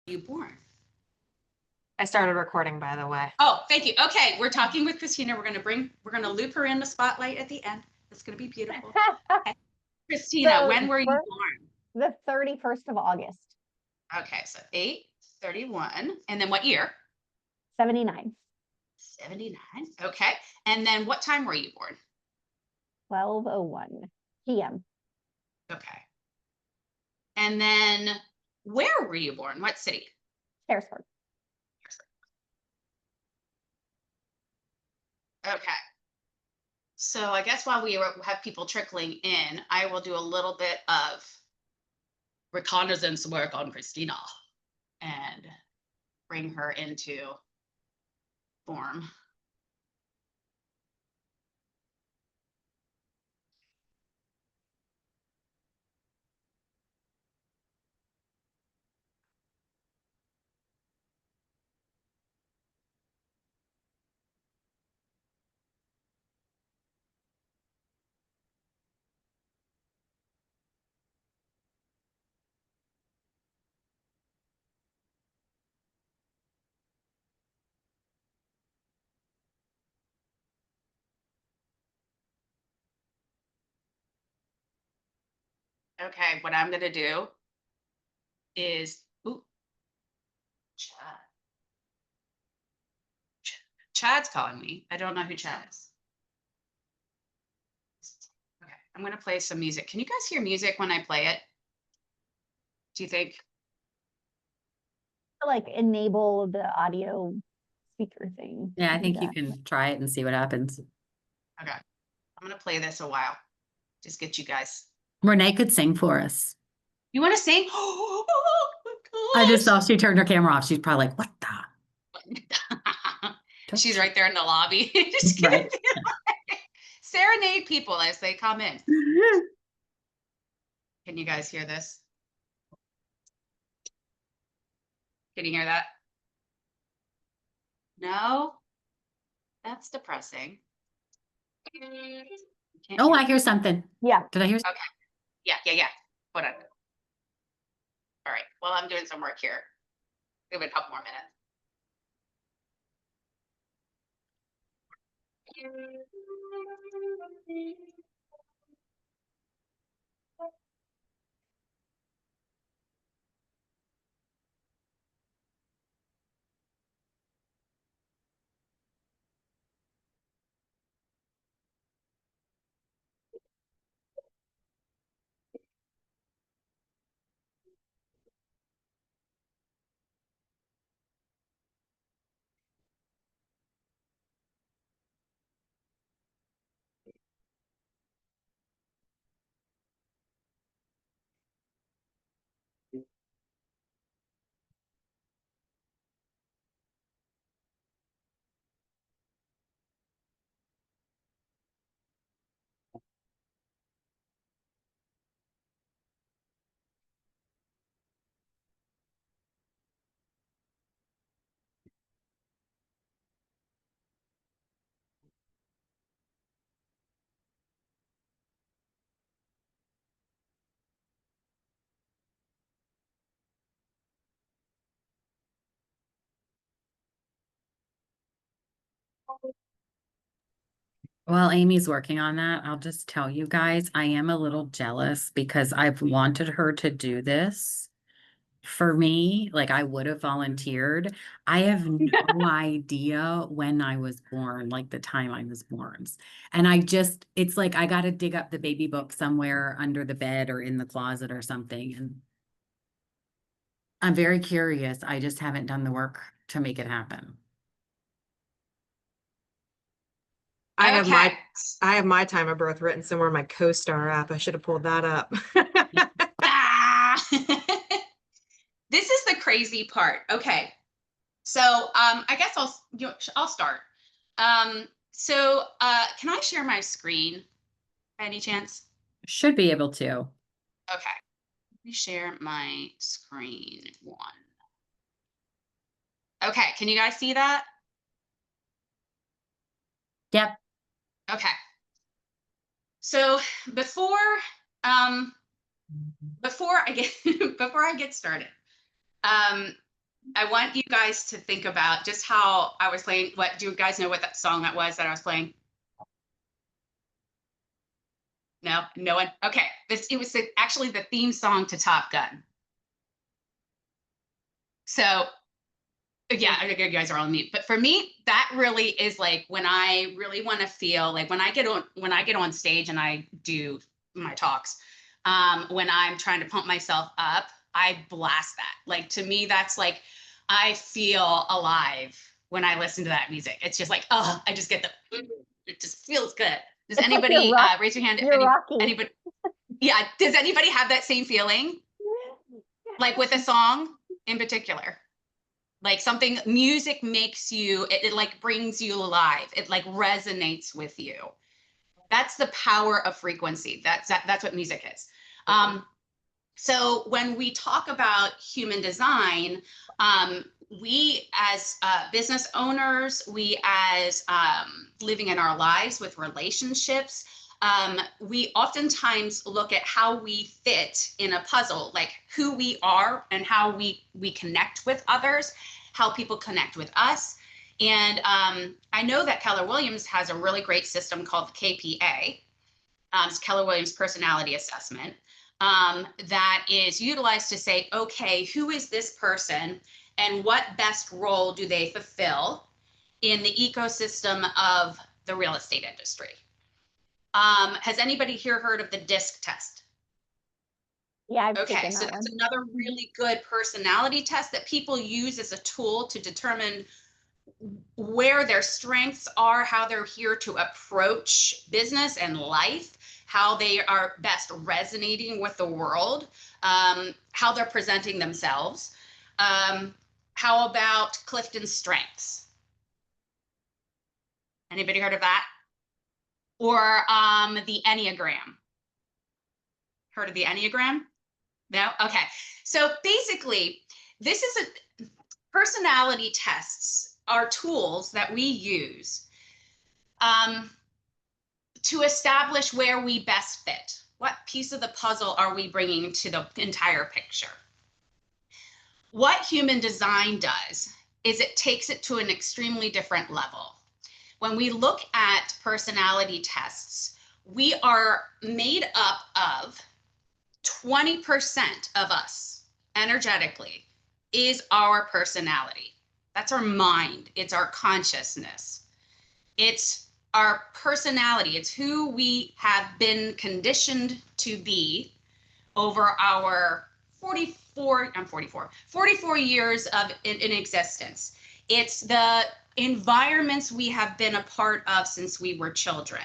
you born? I started recording, by the way. Oh, thank you. Okay, we're talking with Christina. We're gonna loop her in the spotlight at the end. It's gonna be beautiful. Okay. Christina, So when were you born? The 31st of August. Okay, so 8/31. And then what year? 79. 79. Okay. And then what time were you born? 12:01 p.m. Okay. And then where were you born? What city? Harrisburg. Okay. So I guess while we have people trickling in, I will do a little bit of reconnaissance work on Christina and bring her into form. Okay, what I'm gonna do is, ooh, Chad's calling me. I don't know who Chad is. Okay, I'm gonna play some music. Can you guys hear music when I play it? Do you think? Like enable the audio speaker thing. Yeah, I think you can try it and see what happens. Okay, I'm gonna play this a while. Just get you guys. Renee could sing for us. You want to sing? Oh, I just saw she turned her camera off. She's probably like, what the? She's right there in the lobby. Just Right. serenade people as they come in. Can you guys hear this? Can you hear that? No? That's depressing. Oh, I hear something. Yeah. Did I hear? Okay. Yeah. Hold on. All right. Well, I'm doing some work here. Give it a couple more minutes. Well, Amy's working on that. I'll just tell you guys, I am a little jealous because I've wanted her to do this for me. Like I would have volunteered. I have no idea when I was born, like the time I was born. And it's like I got to dig up the baby book somewhere under the bed or in the closet or something. And I'm very curious. I just haven't done the work to make it happen. I have my time of birth written somewhere in my CoStar app. I should have pulled that up. This is the crazy part. Okay. So I guess I'll start. So can I share my screen by any chance? Should be able to. Okay. Let me share my screen one. Okay, can you guys see that? Yep. Okay. So before I get before I get started, I want you guys to think about just how I was playing. What do you guys know what that song that was that I was playing? No, no one. Okay, it was actually the theme song to Top Gun. So yeah, I think you guys are on mute. But for me, that really is like when I really want to feel like when I get on stage and I do my talks, when I'm trying to pump myself up, I blast that. Like to me, that's like I feel alive when I listen to that music. It's just like, oh, I just get it just feels good. Does It's like anybody raise your hand if you're Rocky. anybody yeah, does anybody have that same feeling? Like with a song in particular? Like something music makes you, it like brings you alive. It like resonates with you. That's the power of frequency. That's what music is. So when we talk about human design, we as business owners, we as living in our lives with relationships, we oftentimes look at how we fit in a puzzle, like who we are and how we connect with others, how people connect with us. And I know that Keller Williams has a really great system called KPA, it's Keller Williams Personality Assessment, that is utilized to say, okay, who is this person and what best role do they fulfill in the ecosystem of the real estate industry? Has anybody here heard of the DISC test? Yeah, I've Okay, taken so that that's one. another really good personality test that people use as a tool to determine where their strengths are, how they're here to approach business and life, how they are best resonating with the world, how they're presenting themselves. How about Clifton's strengths? Anybody heard of that? Or the Enneagram? Heard of the Enneagram? No? Okay. So basically, this is a personality tests are tools that we use to establish where we best fit. What piece of the puzzle are we bringing to the entire picture? What human design does is it takes it to an extremely different level. When we look at personality tests, we are made up of 20% of us energetically is our personality. That's our mind. It's our consciousness. It's our personality. It's who we have been conditioned to be over our 44 years of in existence. It's the environments we have been a part of since we were children.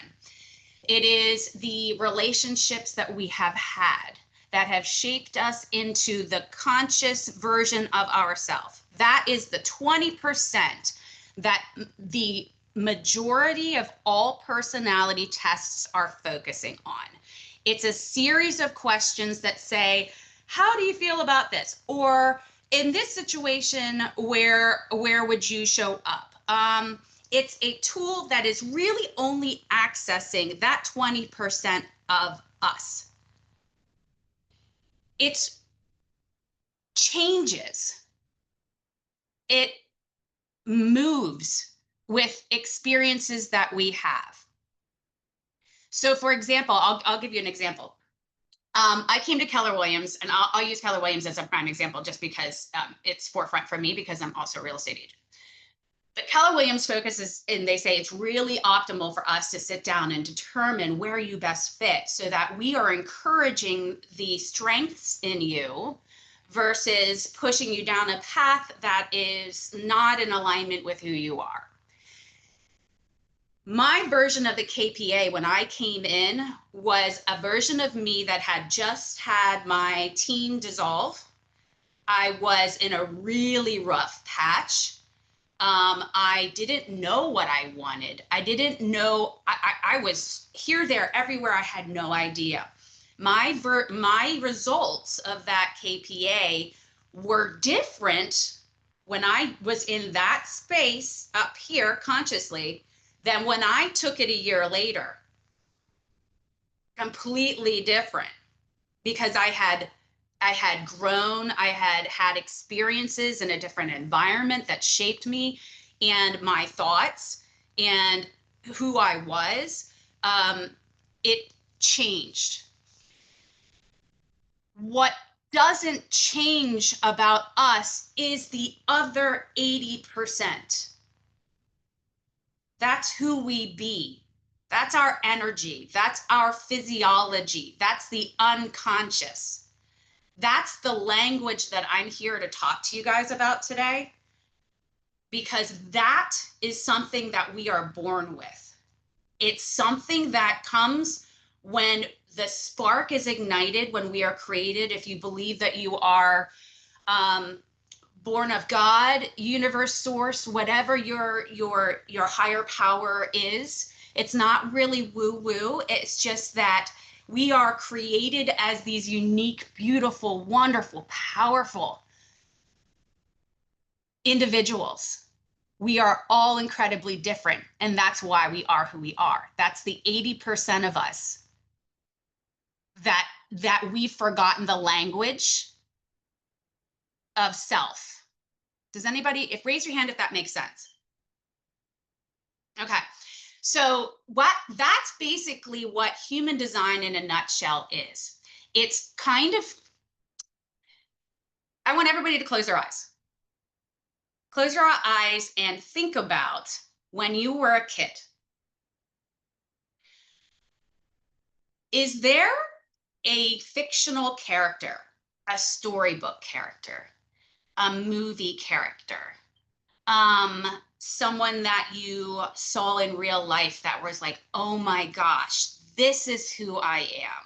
It is the relationships that we have had that have shaped us into the conscious version of ourselves. That is the 20% that the majority of all personality tests are focusing on. It's a series of questions that say, how do you feel about this? Or in this situation, where would you show up? It's a tool that is really only accessing that 20% of us. It changes. It moves with experiences that we have. So for example, I'll give you an example. I came to Keller Williams, and I'll use Keller Williams as a prime example just because it's forefront for me because I'm also a real estate agent. But Keller Williams focuses, and they say it's really optimal for us to sit down and determine where you best fit so that we are encouraging the strengths in you versus pushing you down a path that is not in alignment with who you are. My version of the KPA when I came in was a version of me that had just had my team dissolve. I was in a really rough patch. I didn't know what I wanted. I didn't know, I was here, there, everywhere. I had no idea. My results of that KPA were different when I was in that space up here consciously than when I took it a year later. Completely different, because I had had grown, I had had experiences in a different environment that shaped me and my thoughts and who I was. It changed. What doesn't change about us is the other 80%. That's who we be. That's our energy. That's our physiology. That's the unconscious. That's the language that I'm here to talk to you guys about today, because that is something that we are born with. It's something that comes when the spark is ignited, when we are created. If you believe that you are born of God, universe, source, whatever your higher power is, it's not really woo-woo. It's just that we are created as these unique, beautiful, wonderful, powerful individuals. We are all incredibly different, and that's why we are who we are. That's the 80% of us that we've forgotten the language of self. Does anybody, raise your hand if that makes sense? Okay, so that's basically what human design in a nutshell is. It's kind of, I want everybody to close their eyes. Close your eyes and think about when you were a kid. Is there a fictional character, a storybook character, a movie character, someone that you saw in real life that was like, oh my gosh, this is who I am.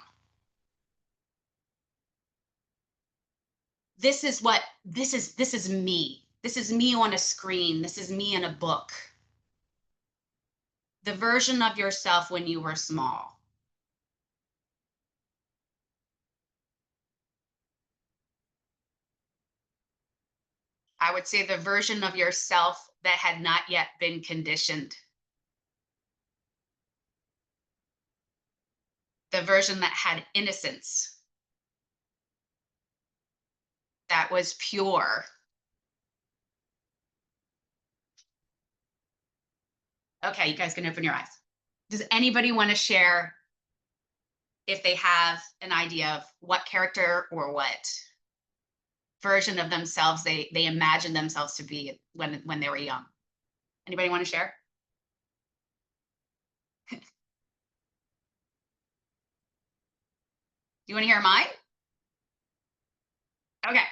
This is me. This is me on a screen. This is me in a book. The version of yourself when you were small. I would say the version of yourself that had not yet been conditioned. The version that had innocence. That was pure. Okay, you guys can open your eyes. Does anybody want to share if they have an idea of what character or what version of themselves they imagine themselves to be when they were young? Anybody want to share? You want to hear mine? Okay,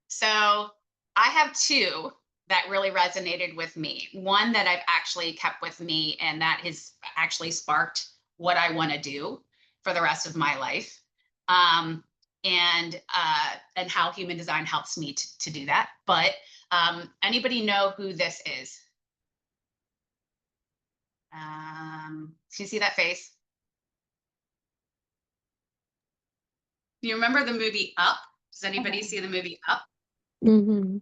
so I have two that really resonated with me. One that I've actually kept with me, and that has actually sparked what I want to do for the rest of my life, and how human design helps me to do that. But anybody know who this is? Can you see that face? Do you remember the movie Up? Does anybody see the movie Up? Mm-hmm.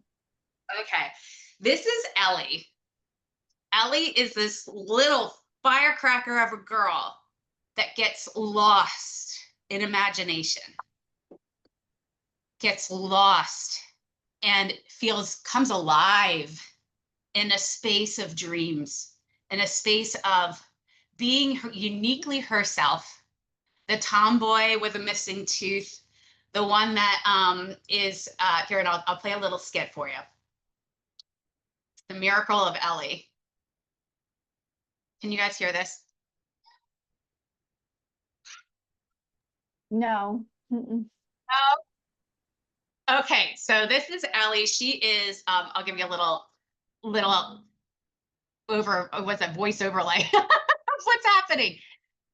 Okay, this is Ellie. Ellie is this little firecracker of a girl that gets lost in imagination, gets lost and comes alive in a space of dreams, in a space of being uniquely herself, the tomboy with a missing tooth, the one that is here, and I'll play a little skit for you. The Miracle of Ellie. Can you guys hear this? No. Mm-mm. Okay, so this is Ellie. She is, I'll give you a little what's that, voice overlay of what's happening.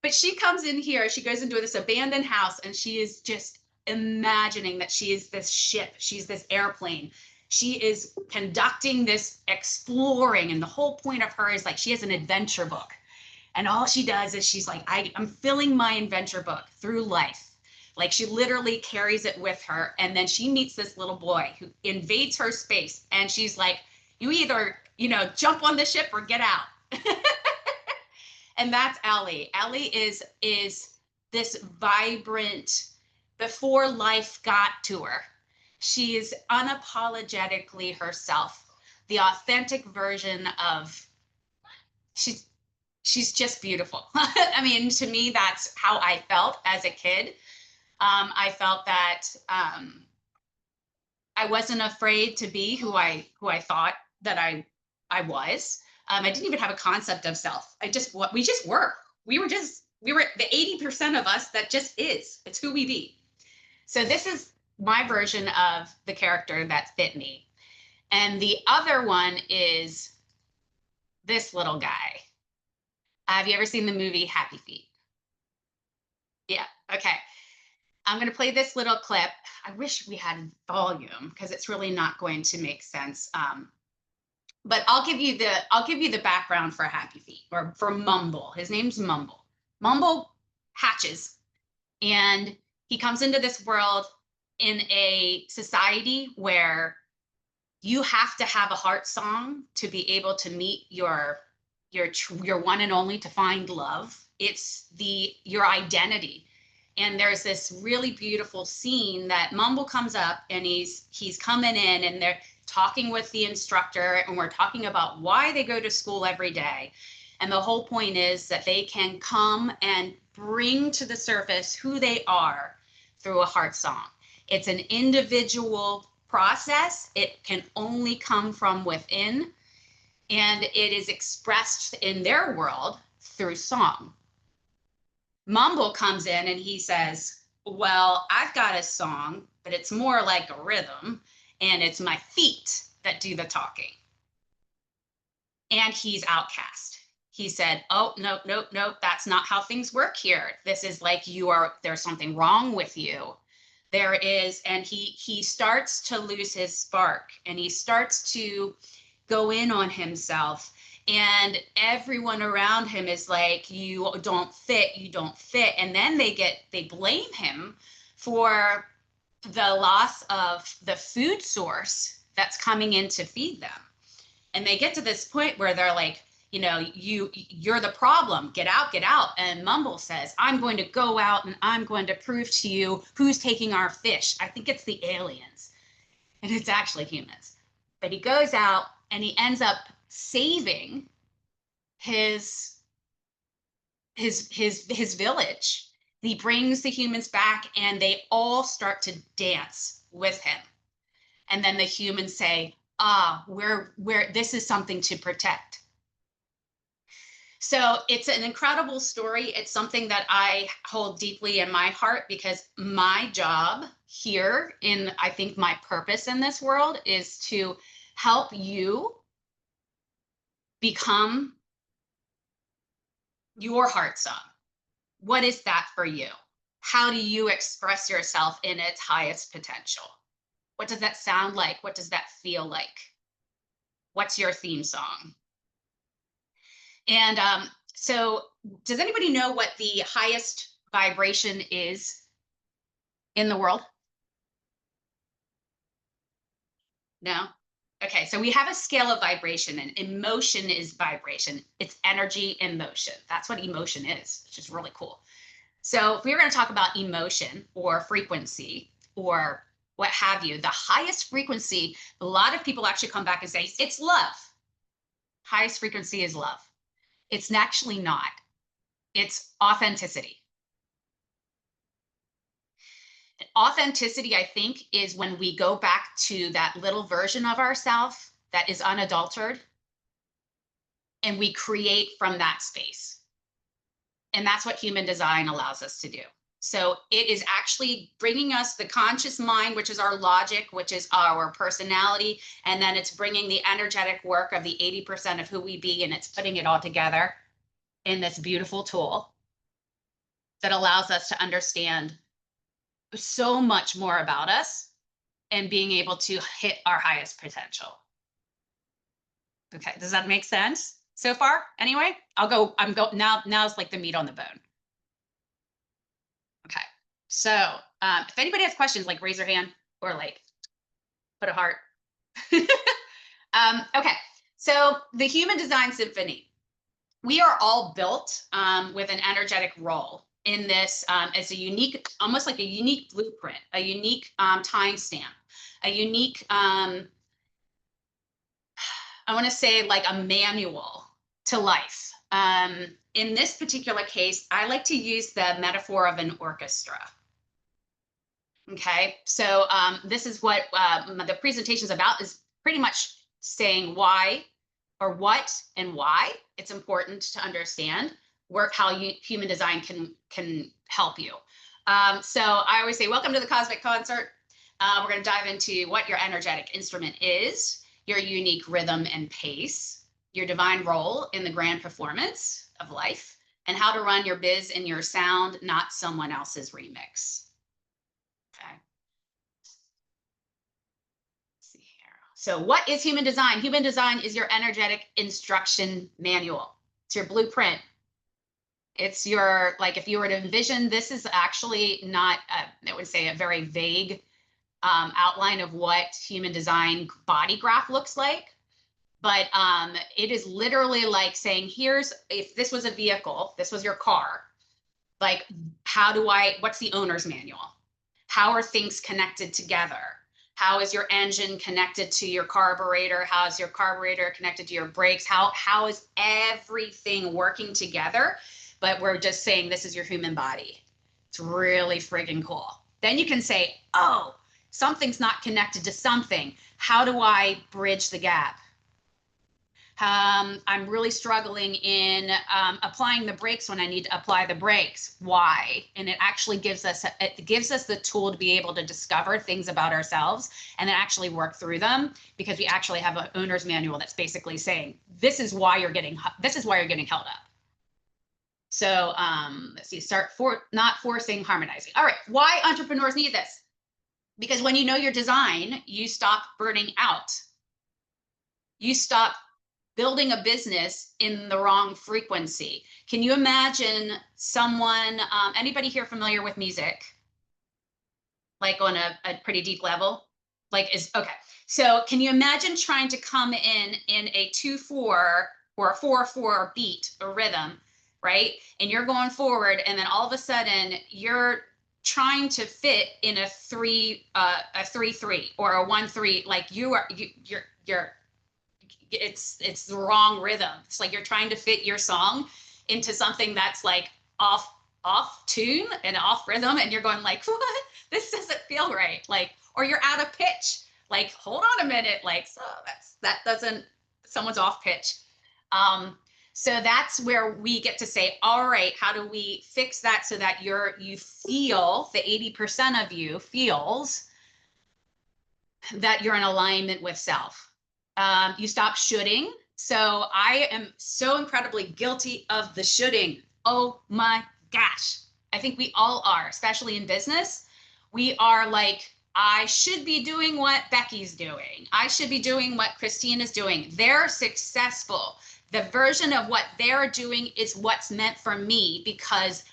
But she comes in here, she goes into this abandoned house, and she is just imagining that she is this ship, she's this airplane. She is conducting this exploring, and the whole point of her is like she has an adventure book. And all she does is she's like, I'm filling my adventure book through life. Like she literally carries it with her. And then she meets this little boy who invades her space. And she's like, you either, jump on the ship or get out. And that's Ellie. Ellie is this vibrant, before life got to her. She is unapologetically herself, the authentic version of, she's just beautiful. I mean, to me, that's how I felt as a kid. I felt that I wasn't afraid to be who I thought that I was. I didn't even have a concept of self. We just were. We were the 80% of us that just is. It's who we be. So this is my version of the character that fit me. And the other one is this little guy. Have you ever seen the movie Happy Feet? Yeah, okay. I'm going to play this little clip. I wish we had volume because it's really not going to make sense. But I'll give you the background for Happy Feet, or for Mumble. His name's Mumble. Mumble hatches, and he comes into this world in a society where you have to have a heart song to be able to meet your one and only, to find love. It's your identity. And there's this really beautiful scene that Mumble comes up, and he's coming in, and they're talking with the instructor, and we're talking about why they go to school every day. And the whole point is that they can come and bring to the surface who they are through a heart song. It's an individual process. It can only come from within, and it is expressed in their world through song. Mumble comes in and he says, well, I've got a song, but it's more like a rhythm, and it's my feet that do the talking. And he's outcast. He said, oh, no, that's not how things work here. This is like there's something wrong with you. There is, and he starts to lose his spark, and he starts to go in on himself. And everyone around him is like, you don't fit. And then they blame him for the loss of the food source that's coming in to feed them. And they get to this point where they're like, you're the problem, get out. And Mumble says, I'm going to go out and I'm going to prove to you who's taking our fish. I think it's the aliens, and it's actually humans. But he goes out and he ends up saving his village. He brings the humans back, and they all start to dance with him. And then the humans say, this is something to protect. So it's an incredible story. It's something that I hold deeply in my heart, because my job here, I think my purpose in this world, is to help you become your heart song. What is that for you? How do you express yourself in its highest potential? What does that sound like? What does that feel like? What's your theme song? And so does anybody know what the highest vibration is in the world? No? Okay, so we have a scale of vibration, and emotion is vibration. It's energy in motion. That's what emotion is, which is really cool. So if we were going to talk about emotion or frequency or what have you, the highest frequency, a lot of people actually come back and say, it's love. Highest frequency is love. It's actually not. It's authenticity. And authenticity, I think, is when we go back to that little version of ourselves that is unadulterated, and we create from that space. And that's what human design allows us to do. So it is actually bringing us the conscious mind, which is our logic, which is our personality. And then it's bringing the energetic work of the 80% of who we be, and it's putting it all together in this beautiful tool that allows us to understand so much more about us and being able to hit our highest potential. Okay, does that make sense so far? Anyway, now's like the meat on the bone. Okay, so if anybody has questions, like raise your hand or like put a heart. Okay, so the Human Design Symphony. We are all built with an energetic role. in this as a unique, almost like a unique blueprint, a unique timestamp, a unique, I want to say like a manual to life. In this particular case, I like to use the metaphor of an orchestra. Okay, so this is what the presentation is about, is pretty much saying why or what and why it's important to understand how human design can help you. So I always say, welcome to the Cosmic Concert. We're going to dive into what your energetic instrument is, your unique rhythm and pace, your divine role in the grand performance of life, and how to run your biz and your sound, not someone else's remix. Okay. Let's see here. So what is human design? Human design is your energetic instruction manual. It's your blueprint. It's your, like, if you were to envision, this is actually not, I would say, a very vague outline of what human design body graph looks like. But it is literally like saying, here's, if this was a vehicle, this was your car, like, what's the owner's manual? How are things connected together? How is your engine connected to your carburetor? How is your carburetor connected to your brakes? How is everything working together? But we're just saying this is your human body. It's really freaking cool. Then you can say, oh, something's not connected to something. How do I bridge the gap? I'm really struggling in applying the brakes when I need to apply the brakes. Why? And it actually gives us the tool to be able to discover things about ourselves and then actually work through them, because we actually have an owner's manual that's basically saying, this is why you're getting held up. So let's see, not forcing, harmonizing. All right, why entrepreneurs need this? Because when you know your design, you stop burning out. You stop building a business in the wrong frequency. Can you imagine someone, anybody here familiar with music? Like on a pretty deep level? Okay. So can you imagine trying to come in a 2/4 or a 4/4 beat or rhythm, right? And you're going forward, and then all of a sudden you're trying to fit in a 3/3 or a 1/3, like you're it's the wrong rhythm. It's like you're trying to fit your song into something that's like off tune and off rhythm, and you're going like, what? This doesn't feel right. Like, or you're out of pitch. Like, hold on a minute. Like, so someone's off pitch. So that's where we get to say, all right, how do we fix that so that you feel, the 80% of you feels that you're in alignment with self. You stop shoulding. So I am so incredibly guilty of the shoulding. Oh my gosh. I think we all are, especially in business. We are like, I should be doing what Becky's doing. I should be doing what Christine is doing. They're successful. The version of what they're doing is what's meant for me because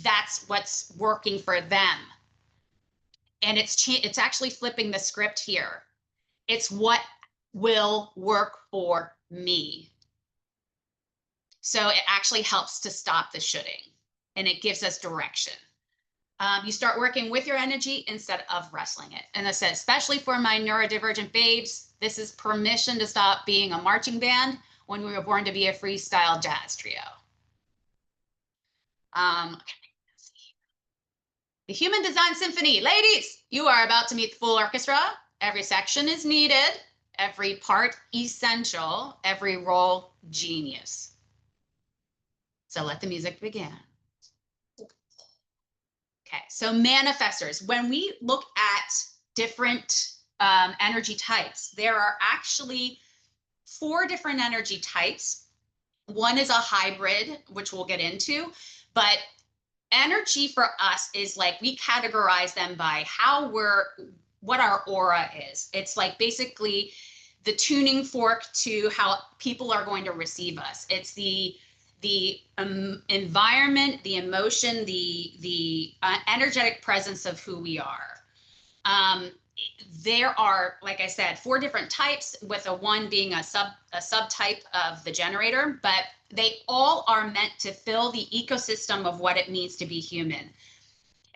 that's what's working for them. And it's actually flipping the script here. It's what will work for me. So it actually helps to stop the shoulding, and it gives us direction. You start working with your energy instead of wrestling it. And I said, especially for my neurodivergent babes, this is permission to stop being a marching band when we were born to be a freestyle jazz trio. The Human Design Symphony. Ladies, you are about to meet the full orchestra. Every section is needed. Every part essential. Every role genius. So let the music begin. Okay, so manifestors. When we look at different energy types, there are actually 4 different energy types. One is a hybrid, which we'll get into, but energy for us is like, we categorize them by what our aura is. It's like basically the tuning fork to how people are going to receive us. It's the environment, the emotion, the energetic presence of who we are. there are, like I said, 4 different types, with a 1 being a subtype of the generator, but they all are meant to fill the ecosystem of what it means to be human.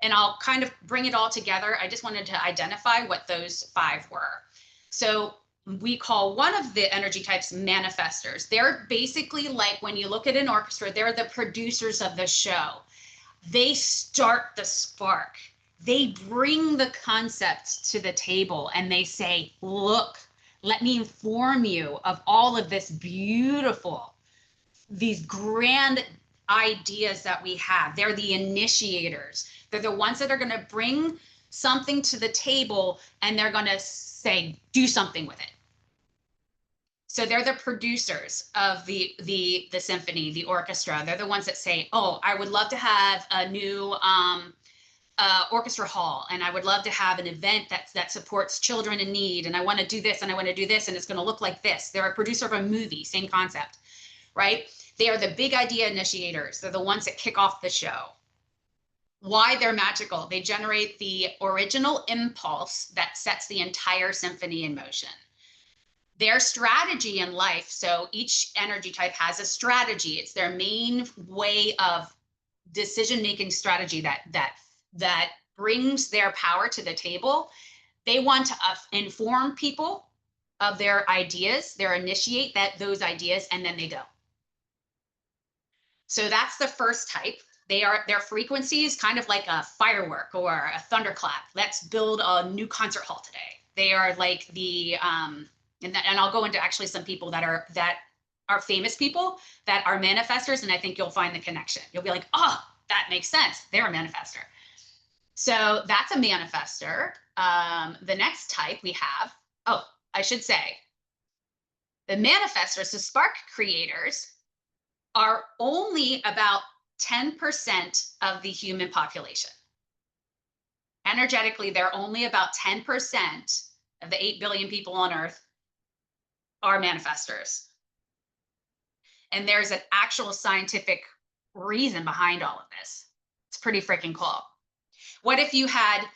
And I'll kind of bring it all together. I just wanted to identify what those 5 were. So we call one of the energy types manifestors. They're basically like, when you look at an orchestra, they're the producers of the show. They start the spark. They bring the concept to the table and they say, look, let me inform you of all of this beautiful, these grand ideas that we have. They're the initiators. They're the ones that are going to bring something to the table and they're going to say, do something with it. So they're the producers of the symphony, the orchestra. They're the ones that say, oh, I would love to have a new orchestra hall, and I would love to have an event that supports children in need, and I want to do this, and I want to do this, and it's going to look like this. They're a producer of a movie, same concept, right? They are the big idea initiators. They're the ones that kick off the show. Why they're magical? They generate the original impulse that sets the entire symphony in motion. Their strategy in life, so each energy type has a strategy. It's their main way of decision-making strategy that brings their power to the table. They want to inform people of their ideas, they initiate those ideas, and then they go. So that's the first type. Their frequency is kind of like a firework or a thunderclap. Let's build a new concert hall today. They are like the and I'll go into actually some people that are famous people that are manifestors, and I think you'll find the connection. You'll be like, oh, that makes sense. They're a manifestor. So that's a manifestor. The next type we have, oh, I should say, the manifestors, the spark creators, are only about 10% of the human population. Energetically, they're only about 10% of the 8 billion people on Earth are manifestors. And there's an actual scientific reason behind all of this. It's pretty freaking cool. What if you had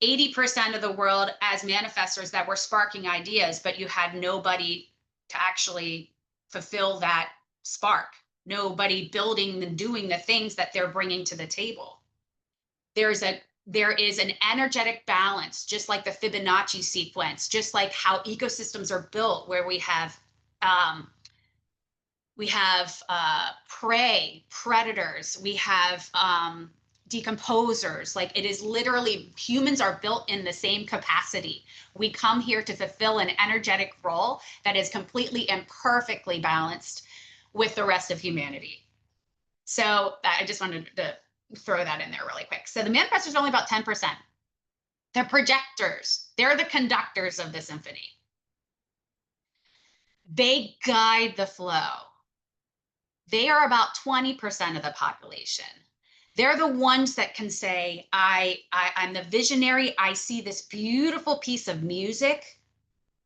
80% of the world as manifestors that were sparking ideas, but you had nobody to actually fulfill that spark? Nobody building and doing the things that they're bringing to the table. There is an energetic balance, just like the Fibonacci sequence, just like how ecosystems are built, where we have prey, predators, we have decomposers. Like, it is literally, humans are built in the same capacity. We come here to fulfill an energetic role that is completely and perfectly balanced with the rest of humanity. So I just wanted to throw that in there really quick. So the manifestors are only about 10%. They're projectors. They're the conductors of the symphony. They guide the flow. They are about 20% of the population. They're the ones that can say, I'm the visionary. I see this beautiful piece of music.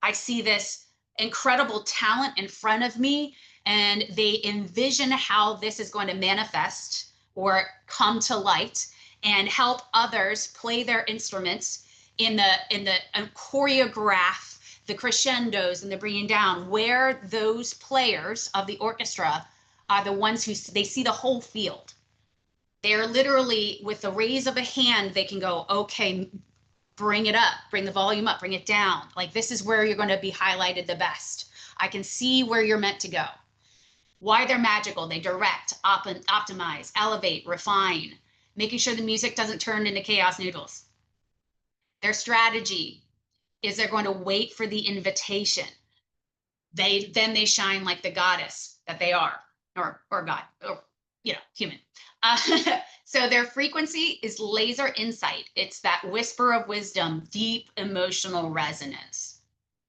I see this incredible talent in front of me, and they envision how this is going to manifest or come to light and help others play their instruments in the choreograph the crescendos and the bringing down, where those players of the orchestra are the ones who they see the whole field. They're literally, with the raise of a hand, they can go, okay, bring it up, bring the volume up, bring it down. Like, this is where you're going to be highlighted the best. I can see where you're meant to go. Why they're magical? They direct, optimize, elevate, refine, making sure the music doesn't turn into chaos noodles. Their strategy is they're going to wait for the invitation. Then they shine like the goddess that they are, or God, or human. So their frequency is laser insight. It's that whisper of wisdom, deep emotional resonance.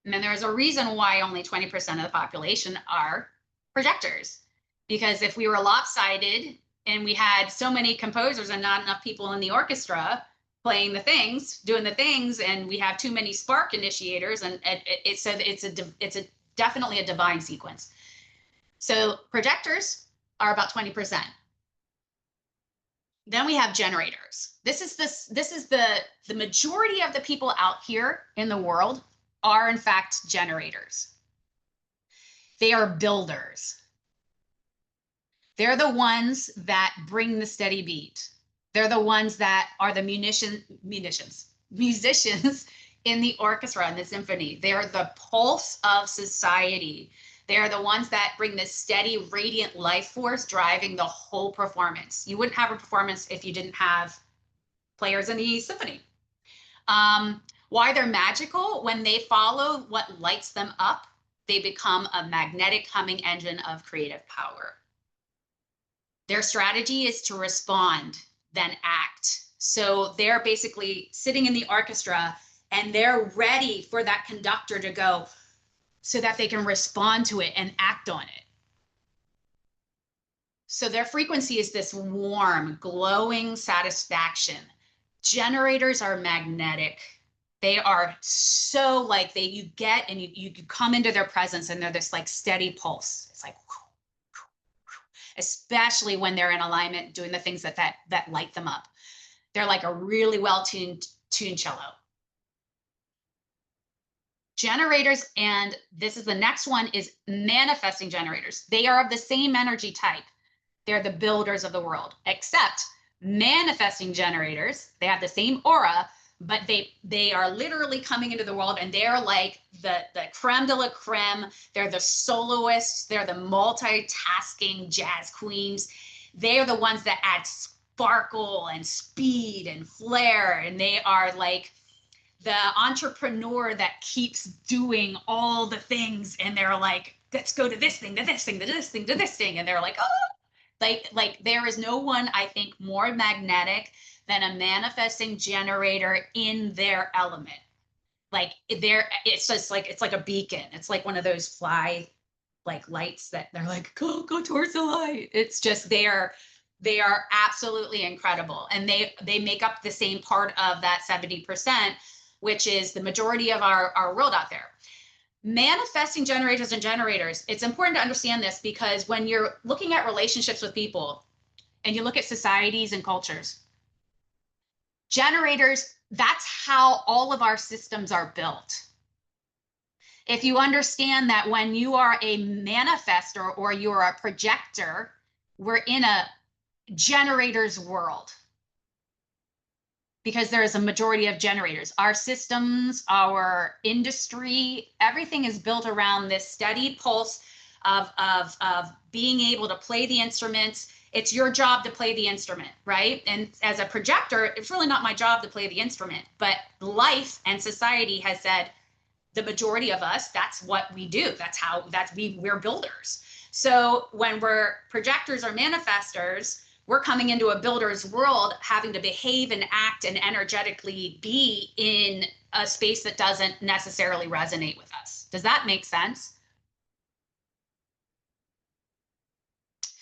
And then there's a reason why only 20% of the population are projectors. Because if we were lopsided and we had so many composers and not enough people in the orchestra playing the things, doing the things, and we have too many spark initiators, and it's definitely a divine sequence. So projectors are about 20%. Then we have generators. This is the majority of the people out here in the world are in fact generators. They are builders. They're the ones that bring the steady beat. They're the ones that are the musicians in the orchestra and the symphony. They're the pulse of society. They're the ones that bring this steady, radiant life force driving the whole performance. You wouldn't have a performance if you didn't have players in the symphony. Why they're magical? When they follow what lights them up, they become a magnetic humming engine of creative power. Their strategy is to respond, then act. So they're basically sitting in the orchestra and they're ready for that conductor to go so that they can respond to it and act on it. So their frequency is this warm, glowing satisfaction. Generators are magnetic. They are so like you get and you come into their presence and they're this like steady pulse. It's like, especially when they're in alignment, doing the things that light them up. They're like a really well-tuned cello. Generators, and this is the next one, is manifesting generators. They are of the same energy type. They're the builders of the world, except manifesting generators, they have the same aura, but they are literally coming into the world and they're like the creme de la creme. They're the soloists. They're the multitasking jazz queens. They're the ones that add sparkle and speed and flair. And they are like the entrepreneur that keeps doing all the things. And they're like, let's go to this thing, to this thing, to this thing, to this thing. And they're like, oh, like there is no one, I think, more magnetic than a manifesting generator in their element. Like it's just like, it's like a beacon. It's like one of those fly like lights that they're like, go towards the light. It's just they are absolutely incredible. And they make up the same part of that 70%, which is the majority of our world out there. Manifesting generators and generators, it's important to understand this because when you're looking at relationships with people and you look at societies and cultures, generators, that's how all of our systems are built. If you understand that when you are a manifestor or you're a projector, we're in a generator's world because there is a majority of generators. Our systems, our industry, everything is built around this steady pulse of being able to play the instruments. It's your job to play the instrument, right? And as a projector, it's really not my job to play the instrument, but life and society has said, the majority of us, that's what we do. We're builders. So when we're projectors or manifestors, we're coming into a builder's world, having to behave and act and energetically be in a space that doesn't necessarily resonate with us. Does that make sense?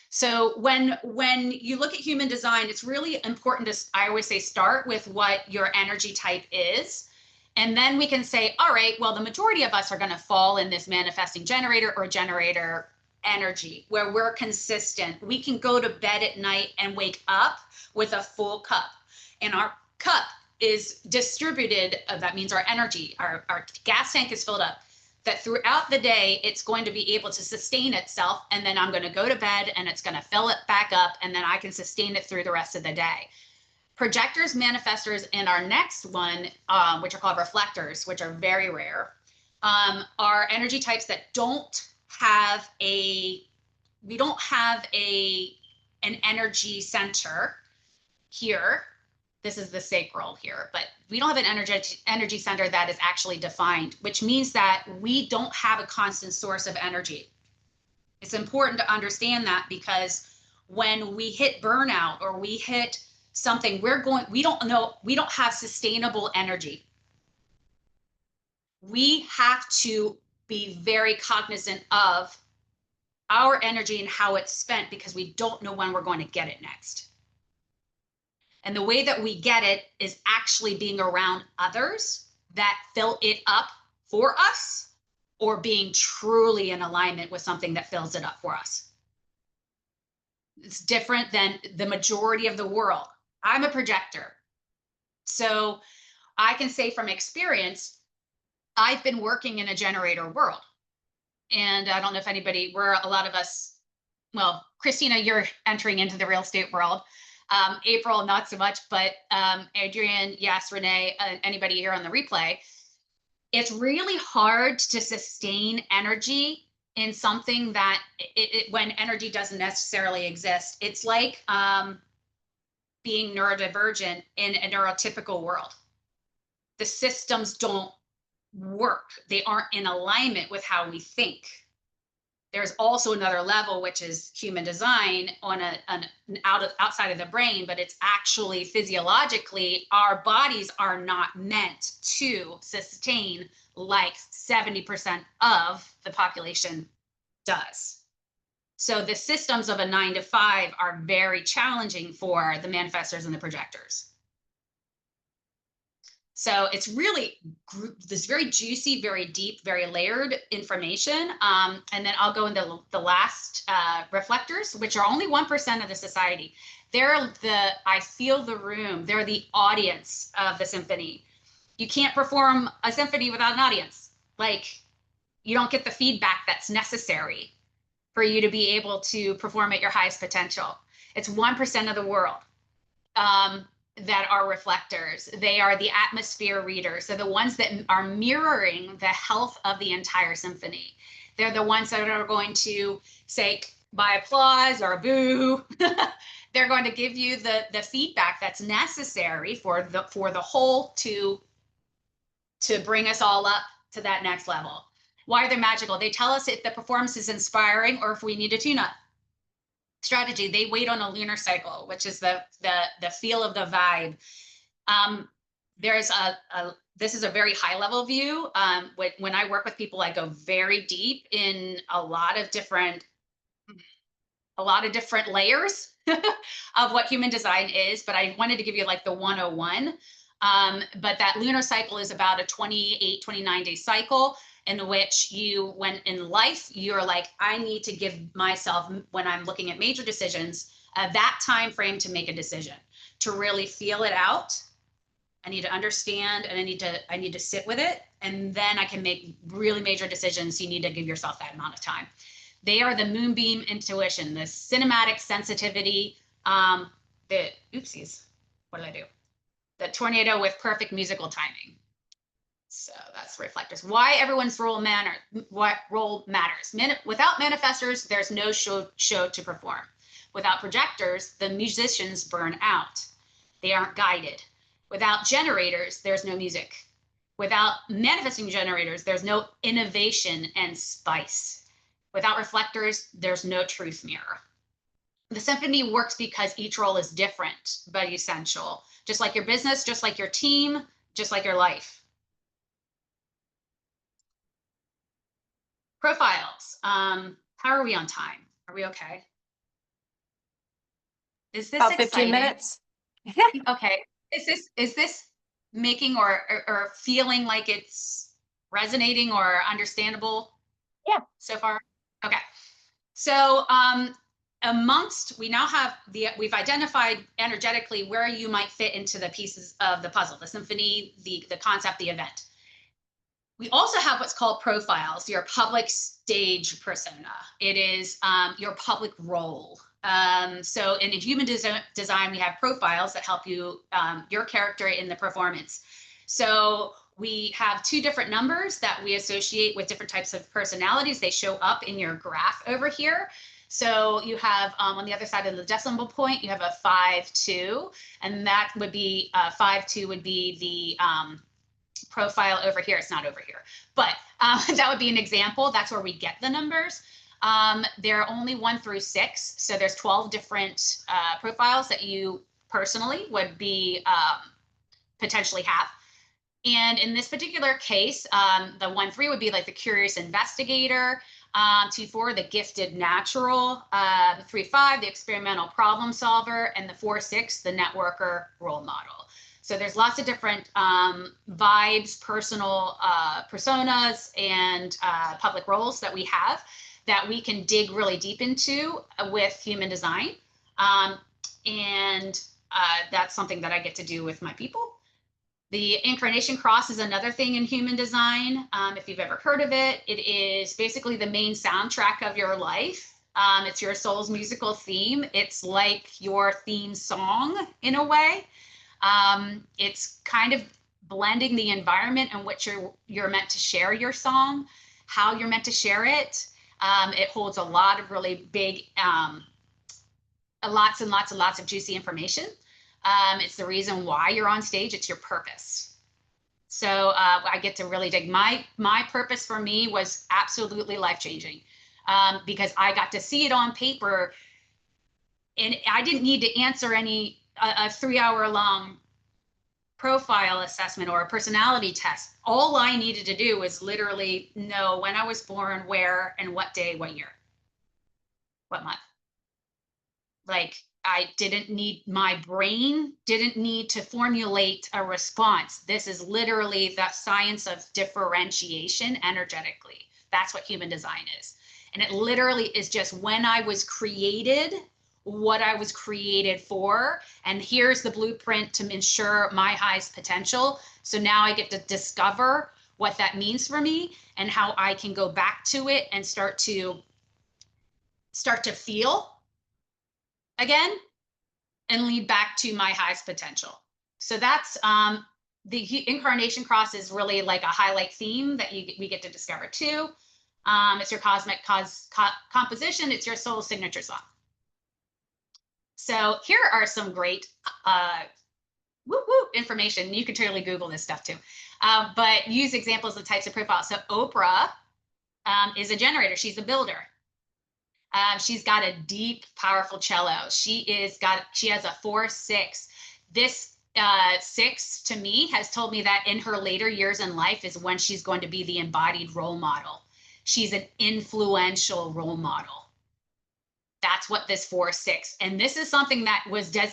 So when you look at human design, it's really important to, I always say, start with what your energy type is. And then we can say, all right, well, the majority of us are going to fall in this manifesting generator or generator energy where we're consistent. We can go to bed at night and wake up with a full cup. And our cup is distributed. That means our energy, our gas tank is filled up. That throughout the day, it's going to be able to sustain itself. And then I'm going to go to bed and it's going to fill it back up. And then I can sustain it through the rest of the day. Projectors, manifestors, and our next one, which are called reflectors, which are very rare, are energy types that don't have an energy center here. This is the sacral here, but we don't have an energy center that is actually defined, which means that we don't have a constant source of energy. It's important to understand that because when we hit burnout or we hit something, we don't have sustainable energy. We have to be very cognizant of our energy and how it's spent because we don't know when we're going to get it next. And the way that we get it is actually being around others that fill it up for us or being truly in alignment with something that fills it up for us. It's different than the majority of the world. I'm a projector. So I can say from experience, I've been working in a generator world. And I don't know if anybody, a lot of us, well, Christina, you're entering into the real estate world. April, not so much, but Adrian, yes, Renee, anybody here on the replay, it's really hard to sustain energy in something that when energy doesn't necessarily exist. It's like being neurodivergent in a neurotypical world. The systems don't work. They aren't in alignment with how we think. There's also another level, which is human design on outside of the brain, but it's actually physiologically, our bodies are not meant to sustain like 70% of the population does. So the systems of a 9 to 5 are very challenging for the manifestors and the projectors. So it's really this very juicy, very deep, very layered information. And then I'll go into the last reflectors, which are only 1% of the society. They're I feel the room. They're the audience of the symphony. You can't perform a symphony without an audience. Like, you don't get the feedback that's necessary for you to be able to perform at your highest potential. It's 1% of the world. That are reflectors. They are the atmosphere readers. They're the ones that are mirroring the health of the entire symphony. They're the ones that are going to say by applause or boo. They're going to give you the feedback that's necessary for the whole to bring us all up to that next level. Why are they magical? They tell us if the performance is inspiring or if we need a tune-up. Strategy, they wait on a lunar cycle, which is the feel of the vibe. There's this is a very high level view. When I work with people, I go very deep in a lot of different layers of what human design is, but I wanted to give you like the 101. But that lunar cycle is about a 28, 29 day cycle in which when in life, you're like, I need to give myself, when I'm looking at major decisions, that time frame to make a decision, to really feel it out. I need to understand, and I need to sit with it, and then I can make really major decisions. You need to give yourself that amount of time. They are the moonbeam intuition, the cinematic sensitivity, oopsies, what did I do? The tornado with perfect musical timing. So that's reflectors. Why everyone's role matters. Without manifestors, there's no show to perform. Without projectors, the musicians burn out. They aren't guided. Without generators, there's no music. Without manifesting generators, there's no innovation and spice. Without reflectors, there's no truth mirror. The symphony works because each role is different, but essential. Just like your business, just like your team, just like your life. Profiles. How are we on time? Are we okay? Is this About 15 exciting? minutes. Okay. Is this making or feeling like it's resonating or understandable? Yeah. So far? Okay. So we now have we've identified energetically where you might fit into the pieces of the puzzle, the symphony, the concept, the event. We also have what's called profiles, your public stage persona. It is your public role. So in human design, we have profiles that help you, your character in the performance. So we have 2 different numbers that we associate with different types of personalities. They show up in your graph over here. So you have on the other side of the decimal point, you have a 5-2, and that would be 5-2 would be the profile over here. It's not over here, but that would be an example. That's where we get the numbers. There are only 1 through 6. So there's 12 different profiles that you personally would be potentially have. And in this particular case, the 1-3 would be like the curious investigator, 2-4, the gifted natural, 3-5, the experimental problem solver, and the 4-6, the networker role model. So there's lots of different vibes, personal personas, and public roles that we have that we can dig really deep into with human design. And that's something that I get to do with my people. The incarnation cross is another thing in human design. If you've ever heard of it, it is basically the main soundtrack of your life. It's your soul's musical theme. It's like your theme song in a way. It's kind of blending the environment in which you're meant to share your song, how you're meant to share it. It holds a lot of really big, lots and lots and lots of juicy information. It's the reason why you're on stage. It's your purpose. So I get to really dig. My purpose for me was absolutely life-changing, because I got to see it on paper, and I didn't need to answer a 3-hour-long profile assessment or a personality test. All I needed to do was literally know when I was born, where, and what day, what year, what month. Like, I didn't need, my brain didn't need to formulate a response. This is literally the science of differentiation energetically. That's what human design is. And it literally is just when I was created, what I was created for. And here's the blueprint to ensure my highest potential. So now I get to discover what that means for me and how I can go back to it and start to feel again and lead back to my highest potential. So that's the incarnation cross is really like a highlight theme that we get to discover too. It's your cosmic composition. It's your soul signature song. So here are some great information. You can totally Google this stuff too, but use examples of types of profiles. So Oprah is a generator. She's a builder. She's got a deep, powerful cello. She has a 4-6. This 6 to me has told me that in her later years in life is when she's going to be the embodied role model. She's an influential role model. That's what this 4-6. And this is something that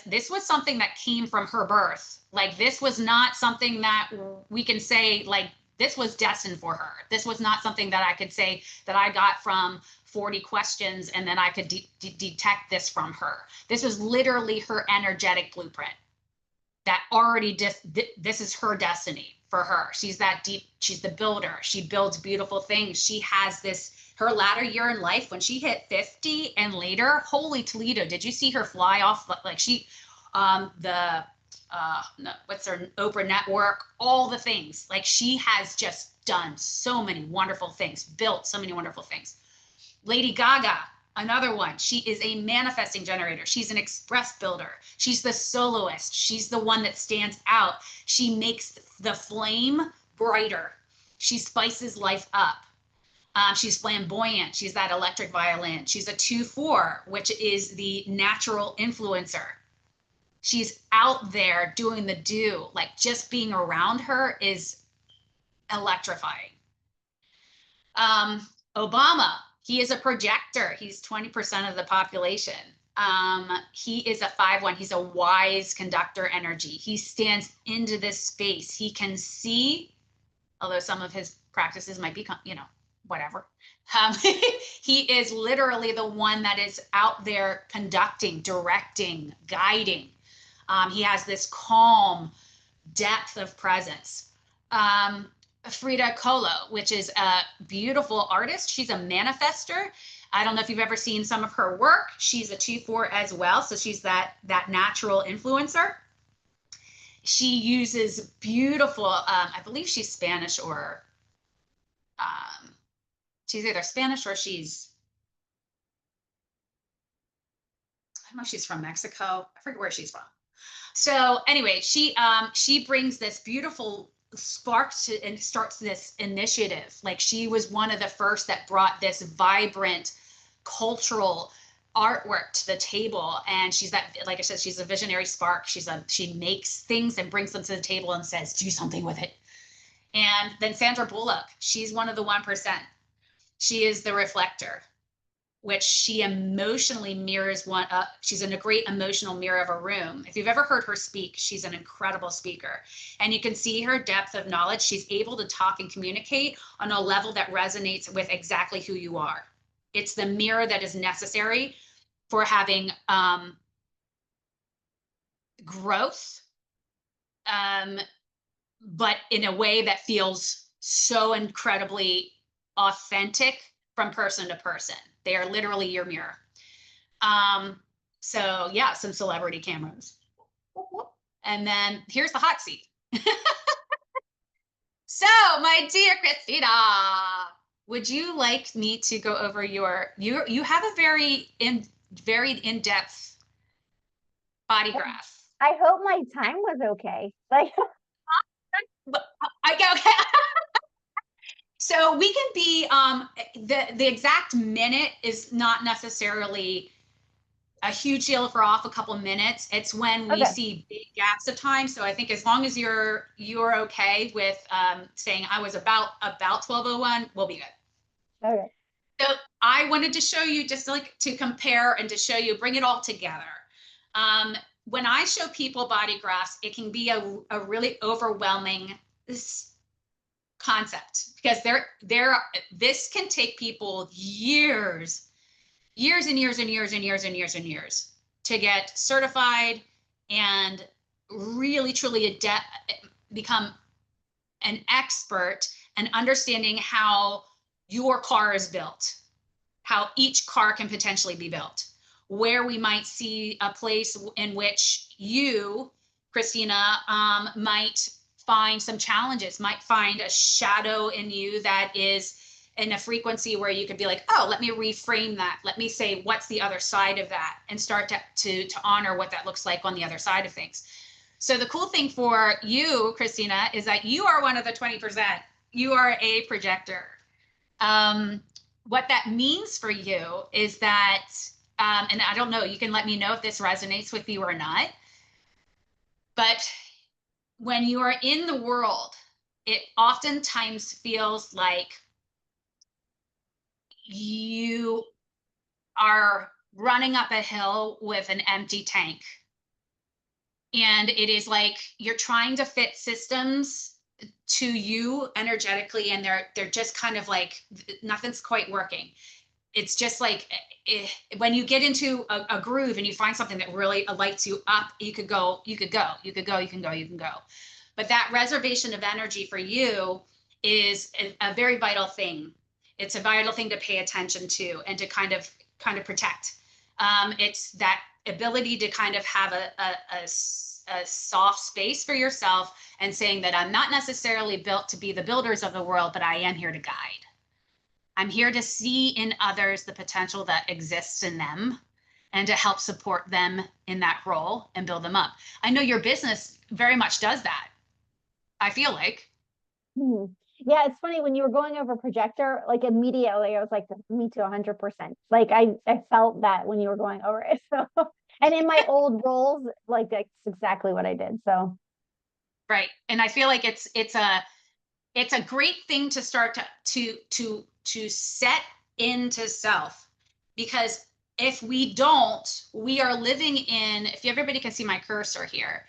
this was something that came from her birth. Like, this was not something that we can say, like, this was destined for her. This was not something that I could say that I got from 40 questions and then I could detect this from her. This was literally her energetic blueprint that already this is her destiny for her. She's that deep. She's the builder. She builds beautiful things. She has this, her latter year in life when she hit 50 and later, holy Toledo, did you see her fly off? Like she, what's her Oprah Network, all the things. Like, she has just done so many wonderful things, built so many wonderful things. Lady Gaga, another one. She is a manifesting generator. She's an express builder. She's the soloist. She's the one that stands out. She makes the flame brighter. She spices life up. She's flamboyant. She's that electric violin. She's a 2-4, which is the natural influencer. She's out there doing the do. Like, just being around her is electrifying. Obama, he is a projector. He's 20% of the population. He is a 5-1. He's a wise conductor energy. He stands into this space. He can see, although some of his practices might be, whatever. He is literally the one that is out there conducting, directing, guiding. He has this calm depth of presence. Frida Kahlo, which is a beautiful artist. She's a manifester. I don't know if you've ever seen some of her work. She's a 2-4 as well. So she's that natural influencer. She uses beautiful, I believe she's Spanish or she's either Spanish or I don't know if she's from Mexico. I forget where she's from. So anyway, she brings this beautiful spark to and starts this initiative. Like, she was one of the first that brought this vibrant cultural artwork to the table. And she's that, like I said, she's a visionary spark. She makes things and brings them to the table and says, do something with it. And then Sandra Bullock, she's one of the 1%. She is the reflector, which she emotionally mirrors she's in a great emotional mirror of a room. If you've ever heard her speak, she's an incredible speaker. And you can see her depth of knowledge. She's able to talk and communicate on a level that resonates with exactly who you are. It's the mirror that is necessary for having growth, but in a way that feels so incredibly authentic from person to person. They are literally your mirror. So yeah, some celebrity cameras. And then here's the hot seat. So, my dear Christina, would you like me to go over you have a very in-depth body graph. I hope my time was okay. Like, Okay. So we can be the exact minute is not necessarily a huge deal if we're off a couple minutes. It's when we Okay. see big gaps of time. So I think as long as you're okay with saying I was about 12:01, we'll be good. okay. So I wanted to show you, just like to compare and to show you, bring it all together. When I show people body graphs, it can be a really overwhelming concept, because this can take people years and years and years and years and years and years to get certified and really truly become an expert and understanding how your car is built, how each car can potentially be built, where we might see a place in which you, Christina, might find some challenges, might find a shadow in you that is in a frequency where you could be like, oh, let me reframe that. Let me say, what's the other side of that? And start to honor what that looks like on the other side of things. So the cool thing for you, Christina, is that you are one of the 20%. You are a projector. What that means for you is that, and I don't know, you can let me know if this resonates with you or not, but when you are in the world, it oftentimes feels like you are running up a hill with an empty tank. And it is like you're trying to fit systems to you energetically, and they're just kind of like nothing's quite working. It's just like when you get into a groove and you find something that really lights you up, you can go. But that reservation of energy for you is a very vital thing. It's a vital thing to pay attention to and to kind of protect. It's that ability to kind of have a soft space for yourself and saying that I'm not necessarily built to be the builders of the world, but I am here to guide. I'm here to see in others the potential that exists in them and to help support them in that role and build them up. I know your business very much does that. I feel like. Yeah, it's funny when you were going over projector, like immediately I was like, me too, 100%. Like I felt that when you were going over it. So, and in my old roles, like that's exactly what I did. So, right. And I feel like it's a great thing to start to set into self, because if we don't, we are living in, if everybody can see my cursor here,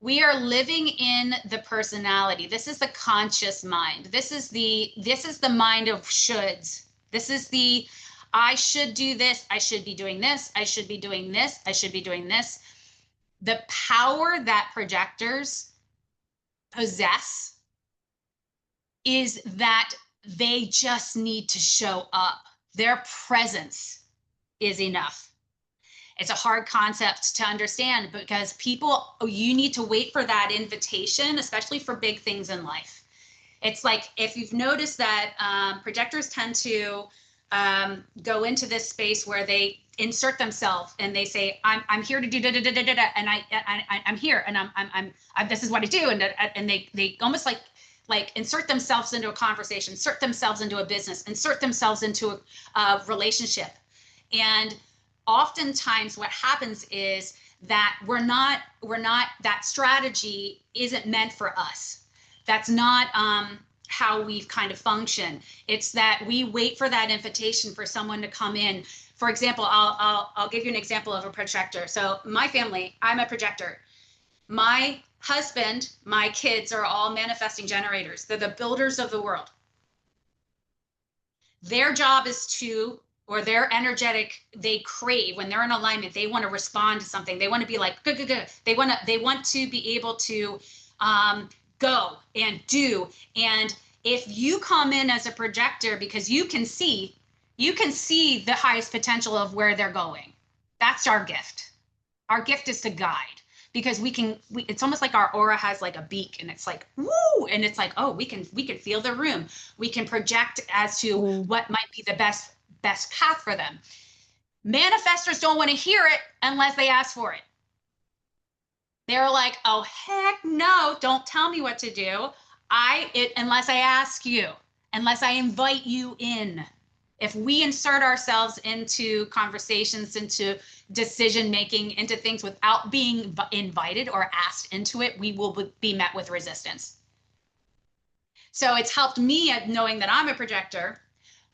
we are living in the personality. This is the conscious mind. This is the mind of shoulds. This is the, I should do this. I should be doing this. I should be doing this. I should be doing this. The power that projectors possess is that they just need to show up. Their presence is enough. It's a hard concept to understand because you need to wait for that invitation, especially for big things in life. It's like, if you've noticed that projectors tend to go into this space where they insert themselves and they say, I'm here to do da da da da da, and I'm here, and I'm this is what I do, and they almost like insert themselves into a conversation, insert themselves into a business, insert themselves into a relationship. And oftentimes what happens is that we're not that strategy isn't meant for us. That's not how we kind of function. It's that we wait for that invitation for someone to come in. For example, I'll give you an example of a projector. So my family, I'm a projector. My husband, my kids are all manifesting generators. They're the builders of the world. Their job is to or their energetic, they crave when they're in alignment, they want to respond to something. They want to be like, good, good, good. They want to be able to go and do. And if you come in as a projector, because you can see the highest potential of where they're going. That's our gift. Our gift is to guide, because it's almost like our aura has like a beak, and it's like, woo, and it's like, oh, we can feel the room. We can project as to what might be the best path for them. Manifestors don't want to hear it unless they ask for it. They're like, oh, heck no, don't tell me what to do. Unless I ask you, unless I invite you in. If we insert ourselves into conversations, into decision making, into things without being invited or asked into it, we will be met with resistance. So it's helped me at knowing that I'm a projector.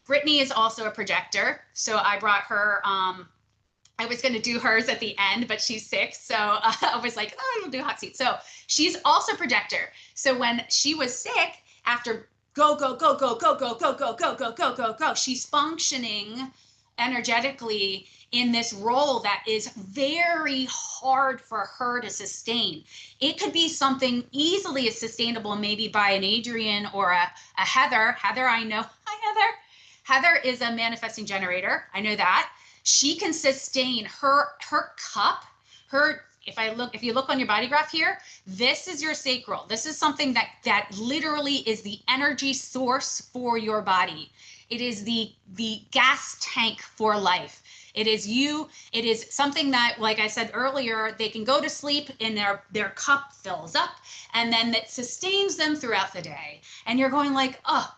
Brittany is also a projector. So I brought her, I was going to do hers at the end, but she's sick. So I was like, oh, I'll do hot seat. So she's also projector. So when she was sick, after go, go, go, go, go, go, go, go, go, go, go, go, go, she's functioning energetically in this role that is very hard for her to sustain. It could be something easily sustainable, maybe by an Adrian or a Heather. Heather, I know. Hi, Heather. Heather is a manifesting generator. I know that. She can sustain her cup, if you look on your body graph here, this is your sacral. This is something that literally is the energy source for your body. It is the gas tank for life. It is you. It is something that, like I said earlier, they can go to sleep and their cup fills up, and then that sustains them throughout the day. And you're going like, oh,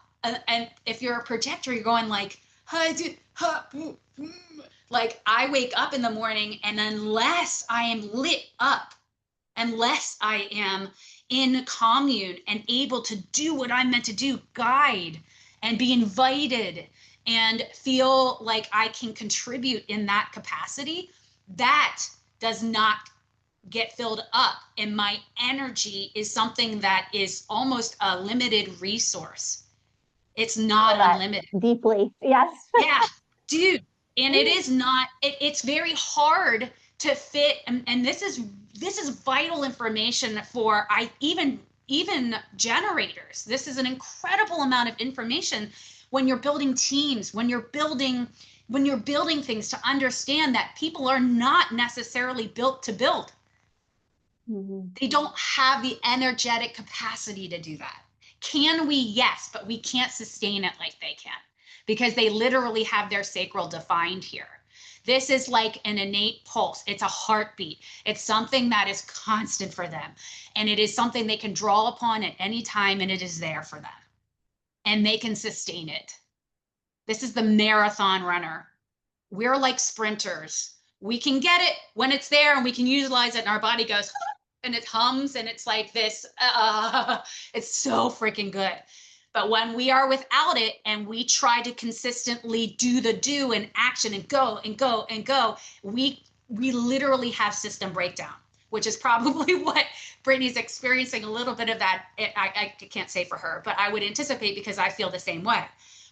and if you're a projector, you're going like, like I wake up in the morning, and unless I am lit up, unless I am in commune and able to do what I'm meant to do, guide and be invited and feel like I can contribute in that capacity, that does not get filled up. And my energy is something that is almost a limited resource. It's not unlimited. Deeply, yes. Yeah, dude. And it is not, it's very hard to fit. And this is vital information for even generators. This is an incredible amount of information when you're building teams, when you're building things, to understand that people are not necessarily built to build. Mm-hmm. They don't have the energetic capacity to do that. Can we? Yes, but we can't sustain it like they can, because they literally have their sacral defined here. This is like an innate pulse. It's a heartbeat. It's something that is constant for them. And it is something they can draw upon at any time, and it is there for them. And they can sustain it. This is the marathon runner. We're like sprinters. We can get it when it's there, and we can utilize it, and our body goes, and it hums, and it's like this, it's so freaking good. But when we are without it, and we try to consistently do and action and go and go and go, we literally have system breakdown, which is probably what Brittany's experiencing, a little bit of that. I can't say for her, but I would anticipate, because I feel the same way.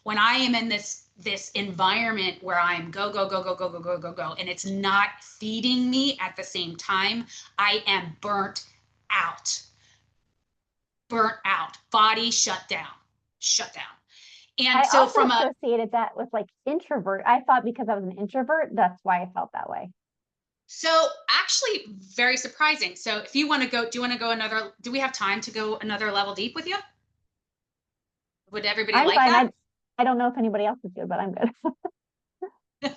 When I am in this environment where I'm go, go, go, go, go, go, go, go, go, and it's not feeding me at the same time, I am burnt out, body shut down. And I so also associated that with like introvert. I thought because I was an introvert, that's why I felt that way. So actually very surprising. So if you want to go, do we have time to go another level deep with you? Would everybody like that? I don't know if anybody else is good, but I'm good.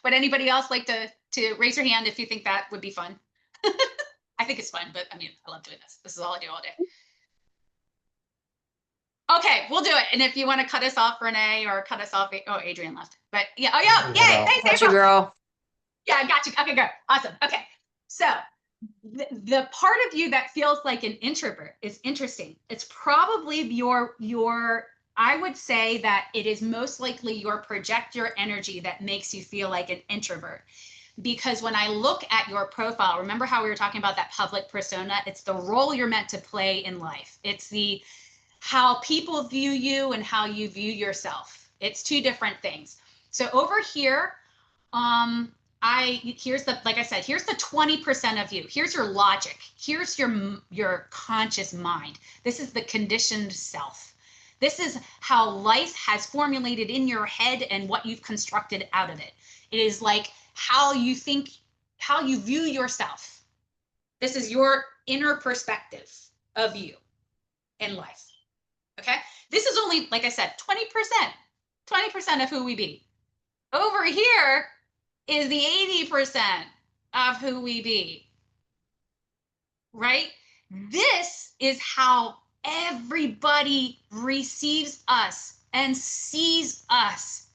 Would anybody else like to raise your hand if you think that would be fun? I think it's fun, but I mean, I love doing this. This is all I do all day. Okay, we'll do it. And if you want to cut us off, Renee, or cut us off, oh, Adrian left. But yeah, oh yeah, yay, thanks, Got you, girl. Yeah, I got you. Okay, good, awesome. Okay, so the part of you that feels like an introvert is interesting. It's probably your. I would say that it is most likely your projector energy that makes you feel like an introvert. Because when I look at your profile, remember how we were talking about that public persona? It's the role you're meant to play in life. It's how people view you and how you view yourself. It's two different things. So over here, here's the, like I said, here's the 20% of you. Here's your logic. Here's your conscious mind. This is the conditioned self. This is how life has formulated in your head and what you've constructed out of it. It is like how you think, how you view yourself. This is your inner perspective of you in life. Okay? This is only, like I said, 20% of who we be. Over here is the 80% of who we be, right? This is how everybody receives us and sees us.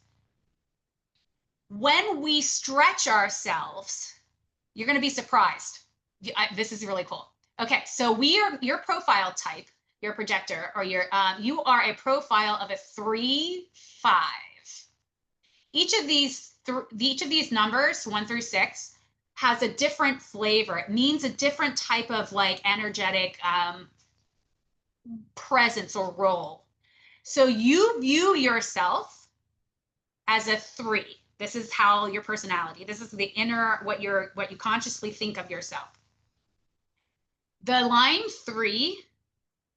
When we stretch ourselves, you're going to be surprised. This is really cool. Okay, so your profile type, your projector, or you are a profile of a 3-5. Each of these numbers, 1 through 6, has a different flavor. It means a different type of like energetic presence or role. So you view yourself as a 3. This is how your personality. This is the inner, what you consciously think of yourself. The line 3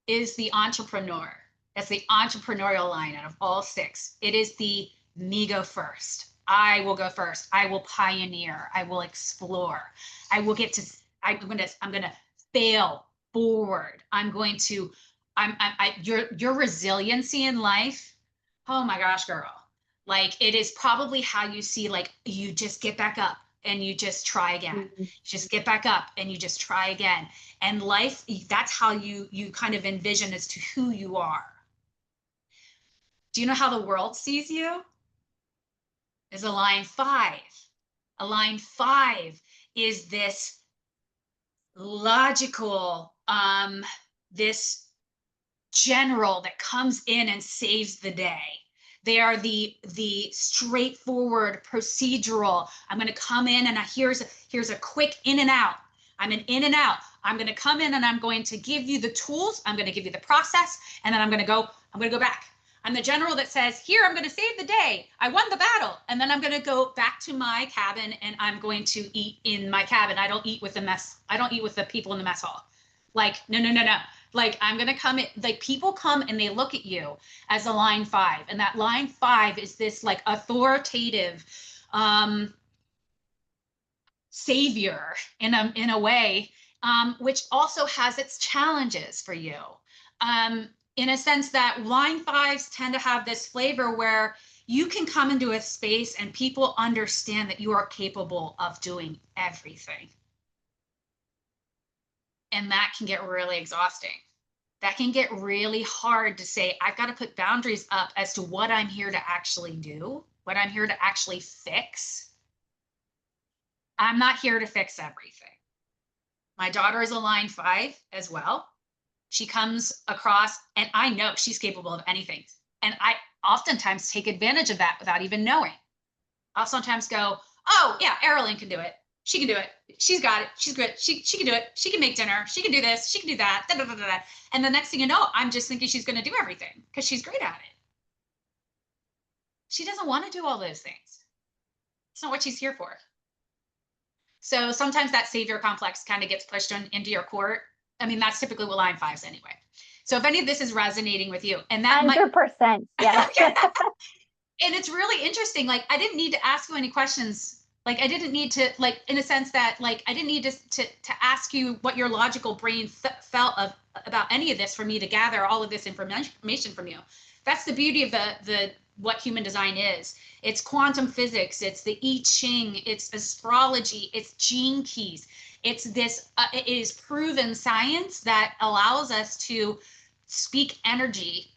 is the entrepreneur. That's the entrepreneurial line out of all 6. It is the me go first. I will go first. I will pioneer. I will explore. I will get to, I'm gonna fail forward. Your resiliency in life. Oh my gosh, girl. Like it is probably how you see, like you just get back up and you just try again. You just get back up and you just try again. And life, that's how you kind of envision as to who you are. Do you know how the world sees you? Is a line 5. A line 5 is this logical, this general that comes in and saves the day. They are the straightforward, procedural. I'm going to come in and here's a quick in and out. I'm an in and out. I'm going to come in and I'm going to give you the tools. I'm going to give you the process, and then I'm going to go back. I'm the general that says, here, I'm going to save the day. I won the battle. And then I'm going to go back to my cabin and I'm going to eat in my cabin. I don't eat with the mess. I don't eat with the people in the mess hall. Like, no. Like I'm going to come in, like people come and they look at you as a line 5. And that line 5 is this like authoritative savior in a way, which also has its challenges for you. In a sense that line 5s tend to have this flavor where you can come into a space and people understand that you are capable of doing everything. And that can get really exhausting. That can get really hard to say, I've got to put boundaries up as to what I'm here to actually do, what I'm here to actually fix. I'm not here to fix everything. My daughter is a line 5 as well. She comes across, and I know she's capable of anything. And I oftentimes take advantage of that without even knowing. I'll sometimes go, oh yeah, Erilyn can do it. She can do it. She's got it. She's good. She can do it. She can make dinner. She can do this. She can do that. Da, da, da, da, da. And the next thing you know, I'm just thinking she's going to do everything because she's great at it. She doesn't want to do all those things. It's not what she's here for. So sometimes that savior complex kind of gets pushed into your court. I mean, that's typically what line 5s anyway. So if any of this is resonating with you, and that 100%, yeah. And it's really interesting. Like, I didn't need to ask you any questions. Like, I didn't need to, like, in a sense that, like, I didn't need to ask you what your logical brain felt about any of this for me to gather all of this information from you. That's the beauty of the what human design is. It's quantum physics. It's the I Ching. It's astrology. It's gene keys. It's this, it is proven science that allows us to speak energy.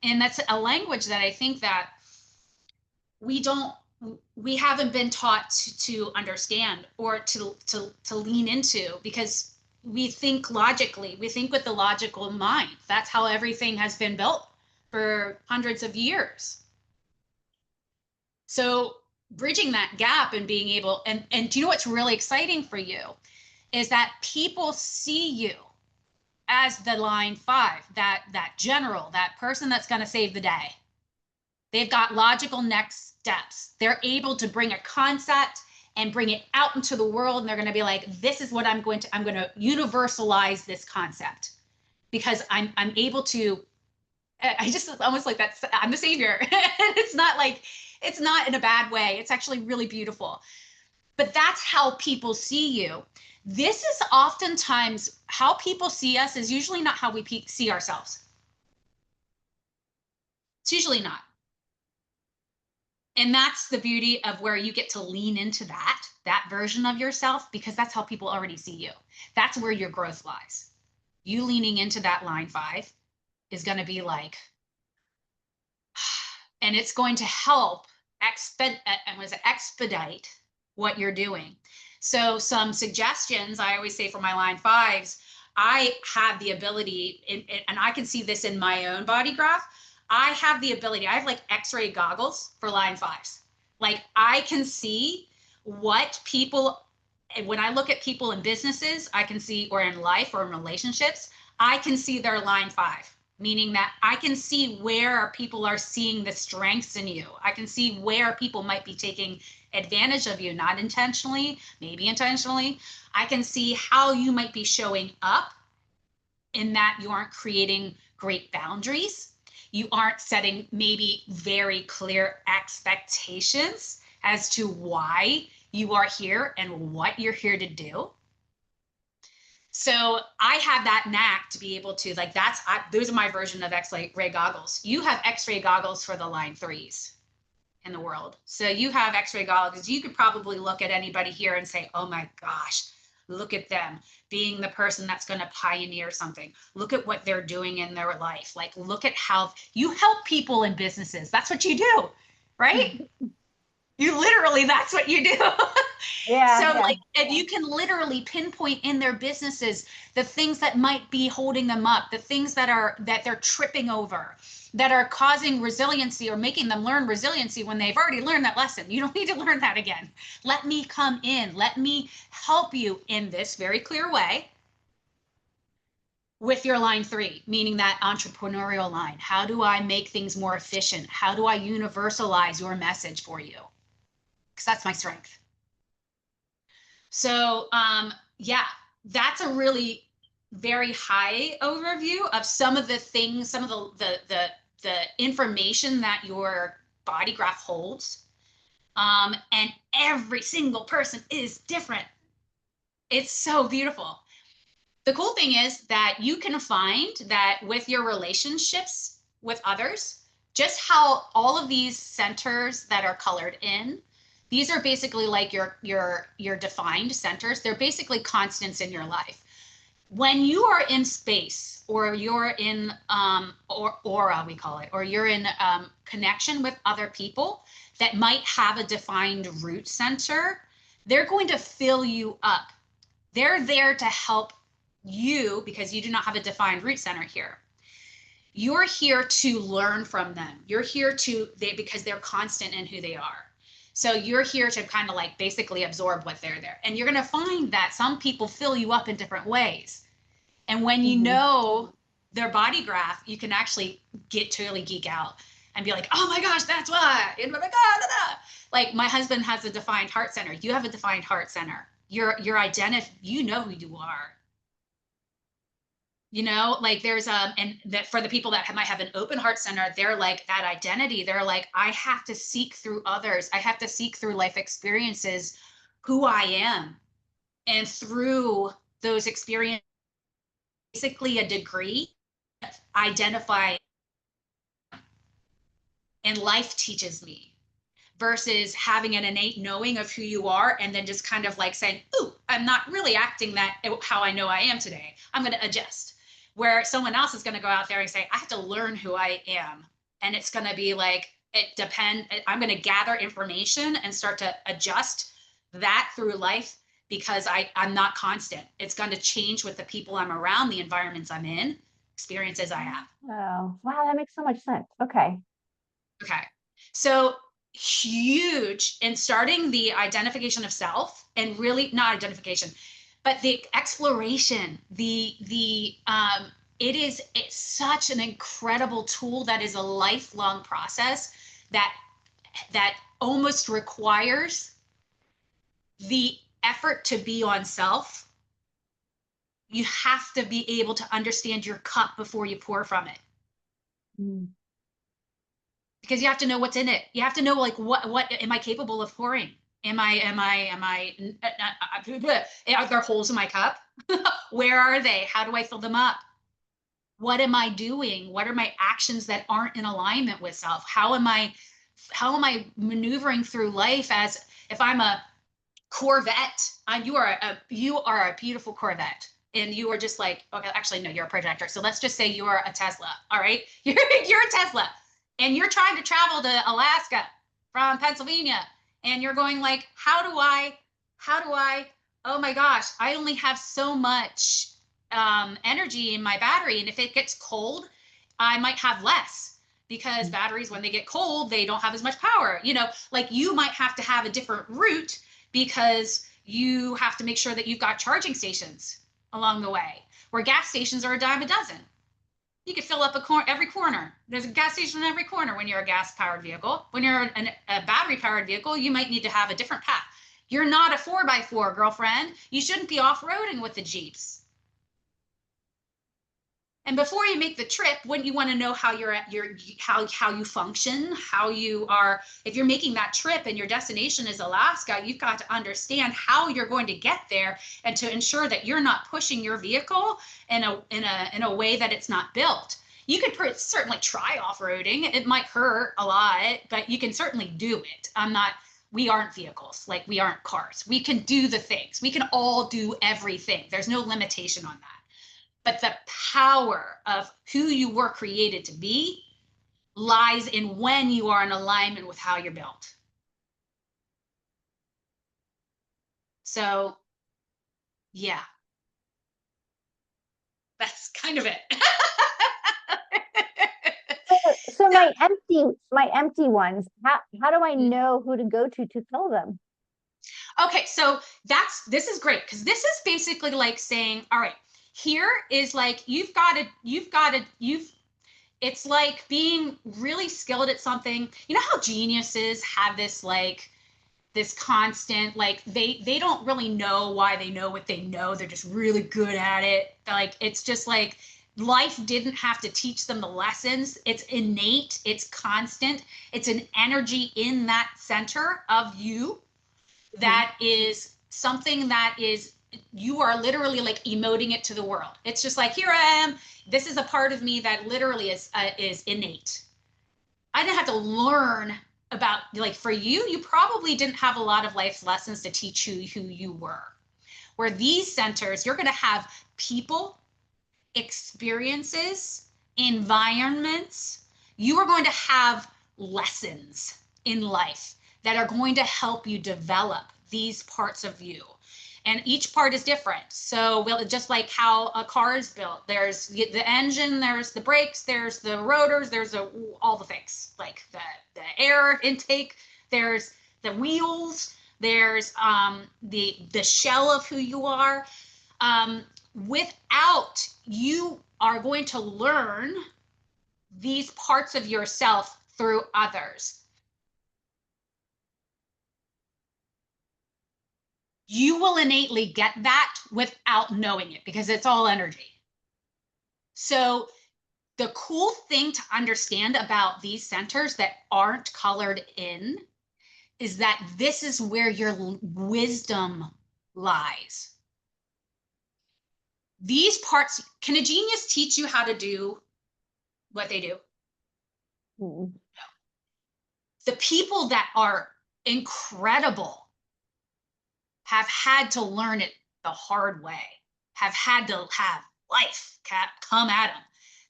And that's a language that I think that we haven't been taught to understand or to lean into, because we think logically, we think with the logical mind. That's how everything has been built for hundreds of years. So bridging that gap and being able, and do you know what's really exciting for you is that people see you as the line 5, that general, that person that's going to save the day. They've got logical next steps. They're able to bring a concept and bring it out into the world. And they're going to be like, this is what I'm going to universalize this concept because I'm able to, I just almost like that. I'm the savior. It's not in a bad way. It's actually really beautiful. But that's how people see you. This is oftentimes how people see us is usually not how we see ourselves. It's usually not. And that's the beauty of where you get to lean into that version of yourself, because that's how people already see you. That's where your growth lies. You leaning into that line 5 is going to be like, and it's going to help expedite what you're doing. So some suggestions I always say for my line 5s, I have the ability, and I can see this in my own body graph. I have the ability, I have like X-ray goggles for line 5s. Like I can see what people, and when I look at people in businesses, I can see, or in life or in relationships, I can see their line 5, meaning that I can see where people are seeing the strengths in you. I can see where people might be taking advantage of you, not intentionally, maybe intentionally. I can see how you might be showing up in that you aren't creating great boundaries. You aren't setting maybe very clear expectations as to why you are here and what you're here to do. So I have that knack to be able to, like, those are my version of X-ray goggles. You have X-ray goggles for the line 3s in the world. So you have X-ray goggles. You could probably look at anybody here and say, oh my gosh, look at them being the person that's going to pioneer something. Look at what they're doing in their life. Like, look at how you help people in businesses. That's what you do, right? You literally, that's what you do. Yeah. So yeah. like, if you can literally pinpoint in their businesses the things that might be holding them up, the things that they're tripping over, that are causing resiliency or making them learn resiliency when they've already learned that lesson. You don't need to learn that again. Let me come in. Let me help you in this very clear way with your line 3, meaning that entrepreneurial line. How do I make things more efficient? How do I universalize your message for you? Because that's my strength. So yeah, that's a really very high overview of some of the things, some of the information that your body graph holds. And every single person is different. It's so beautiful. The cool thing is that you can find that with your relationships with others, just how all of these centers that are colored in, these are basically like your defined centers. They're basically constants in your life. When you are in space, or you're in or aura, we call it, or you're in connection with other people that might have a defined root center, they're going to fill you up. They're there to help you because you do not have a defined root center here. You're here to learn from them. You're here because they're constant in who they are. So you're here to kind of like basically absorb what they're there. And you're going to find that some people fill you up in different ways. And when you know their body graph, you can actually get to really geek out and be like, oh my gosh, that's why. Like my husband has a defined heart center. You have a defined heart center. Your identity, you know who you are. You know, like there's and that for the people that might have an open heart center, they're like that identity. They're like, I have to seek through others. I have to seek through life experiences who I am. And through those experiences, basically a degree, identify, and life teaches me, versus having an innate knowing of who you are and then just kind of like saying, ooh, I'm not really acting that how I know I am today. I'm going to adjust. Where someone else is going to go out there and say, I have to learn who I am. And it's going to be like, I'm going to gather information and start to adjust that through life, because I'm not constant. It's going to change with the people I'm around, the environments I'm in, experiences I have. Oh, wow, that makes so much sense. Okay. Okay. So huge in starting the identification of self, and really not identification, but the exploration, it's such an incredible tool that is a lifelong process that almost requires the effort to be on self. You have to be able to understand your cup before you pour from it. Because you have to know what's in it. You have to know, like, what am I capable of pouring? Are there holes in my cup? Where are they? How do I fill them up? What am I doing? What are my actions that aren't in alignment with self? How am I maneuvering through life as if I'm a Corvette? You are a beautiful Corvette. And you are just like, okay, actually, no, you're a projector. So let's just say you are a Tesla. All right. You're a Tesla. And you're trying to travel to Alaska from Pennsylvania. And you're going like, how do I, oh my gosh, I only have so much energy in my battery. And if it gets cold, I might have less, because batteries, when they get cold, they don't have as much power. You know, like, you might have to have a different route because you have to make sure that you've got charging stations along the way, where gas stations are a dime a dozen. You could fill up every corner. There's a gas station in every corner when you're a gas-powered vehicle. When you're a battery-powered vehicle, you might need to have a different path. You're not a 4x4, girlfriend. You shouldn't be off-roading with the Jeeps. And before you make the trip, wouldn't you want to know how how you function, how you are? If you're making that trip and your destination is Alaska, you've got to understand how you're going to get there, and to ensure that you're not pushing your vehicle in a way that it's not built. You could certainly try off-roading. It might hurt a lot, but you can certainly do it. We aren't vehicles, like we aren't cars. We can do the things. We can all do everything. There's no limitation on that. But the power of who you were created to be lies in when you are in alignment with how you're built. So, yeah, that's kind of it. So my empty ones, how do I know who to go to fill them? Okay, so this is great, because this is basically like saying, all right, here is like, it's like being really skilled at something. You know how geniuses have this, like, this constant, like, they don't really know why they know what they know. They're just really good at it. Like, it's just like life didn't have to teach them the lessons. It's innate, it's constant. It's an energy in that center of you that is something that is, you are literally like emoting it to the world. It's just like, here I am. This is a part of me that literally is innate. I didn't have to learn about, like, for you, you probably didn't have a lot of life's lessons to teach you who you were. Where these centers, you're going to have people, experiences, environments. You are going to have lessons in life that are going to help you develop these parts of you. And each part is different. So just like how a car is built, there's the engine, there's the brakes, there's the rotors, there's all the things, like the air intake, there's the wheels, there's the shell of who you are. Without, you are going to learn these parts of yourself through others. You will innately get that without knowing it, because it's all energy. So the cool thing to understand about these centers that aren't colored in is that this is where your wisdom lies. These parts, can a genius teach you how to do what they do? No. The people that are incredible have had to learn it the hard way, have had to have life come at them.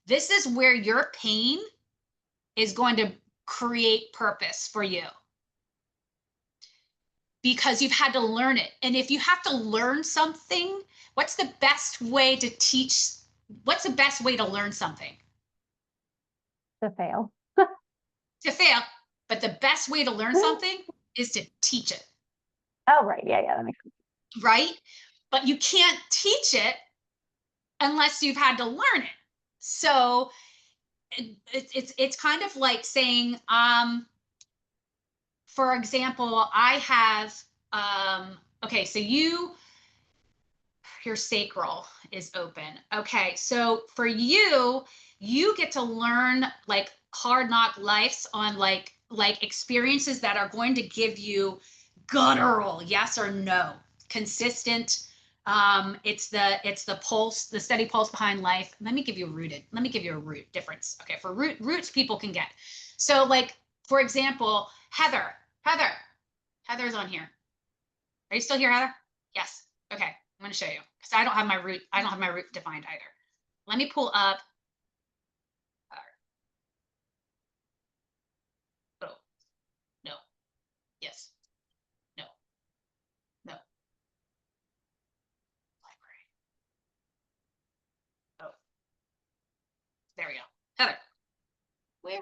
This is where your pain is going to create purpose for you, because you've had to learn it. And if you have to learn something, what's the best way to teach? What's the best way to learn something? To fail. To fail. But the best way to learn something is to teach it. Oh, right. Yeah, that makes sense. Right? But you can't teach it unless you've had to learn it. So it's kind of like saying, for example, I have, okay, so your sacral is open. Okay, so for you, you get to learn like hard knock lives on like experiences that are going to give you guttural yes or no, consistent. It's the pulse, the steady pulse behind life. Let me give you a root difference. Okay, for roots people can get. So like, for example, Heather's on here. Are you still here, Heather? Yes. Okay, I'm going to show you because I don't have my root defined either. Let me pull up. Oh, no. Yes. No. No. Library. Oh, there we go. Heather. Where?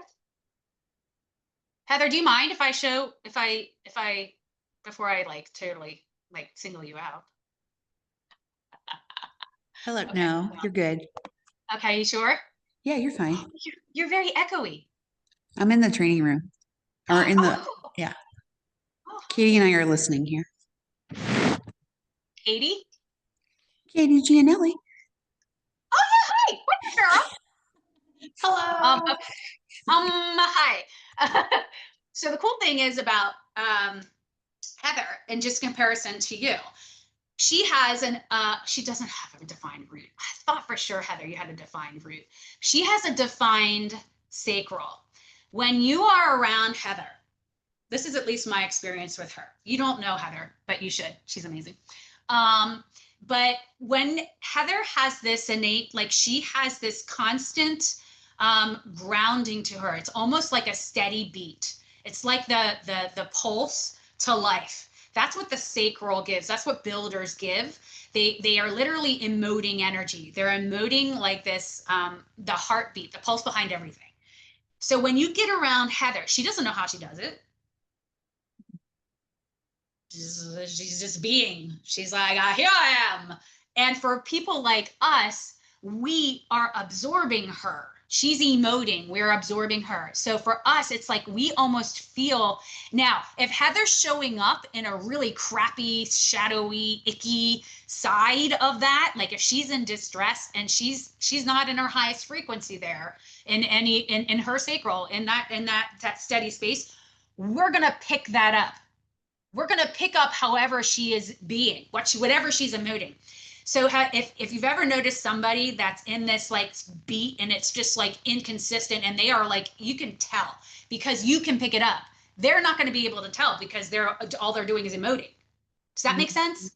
Heather, do you mind if I show, before I like totally like single you out? Hello. Okay. No, you're good. Okay, you sure? Yeah, you're fine. You're very echoey. I'm in the training room or in the, Oh, yeah. oh, Katie and I are listening here. Katie? Katie Gianelli. Oh yeah, hi. What's up, girl? Hello. Okay. Hi. So the cool thing is about Heather, in just comparison to you, she has she doesn't have a defined root. I thought for sure, Heather, you had a defined root. She has a defined sacral. When you are around Heather, this is at least my experience with her. You don't know Heather, but you should. She's amazing. But when Heather has this innate, like she has this constant grounding to her, it's almost like a steady beat. It's like the pulse to life. That's what the sacral gives. That's what builders give. They are literally emoting energy. They're emoting like this, the heartbeat, the pulse behind everything. So when you get around Heather, she doesn't know how she does it. She's just being. She's like, here I am. And for people like us, we are absorbing her. She's emoting, we're absorbing her. So for us, it's like we almost feel. Now, if Heather's showing up in a really crappy, shadowy, icky side of that, like if she's in distress and she's not in her highest frequency there, in her sacral, in that steady space, we're gonna pick that up. We're going to pick up however she is being, whatever she's emoting. So if you've ever noticed somebody that's in this like beat and it's just like inconsistent and they are like, you can tell because you can pick it up. They're not going to be able to tell because all they're doing is emoting. Does that make sense?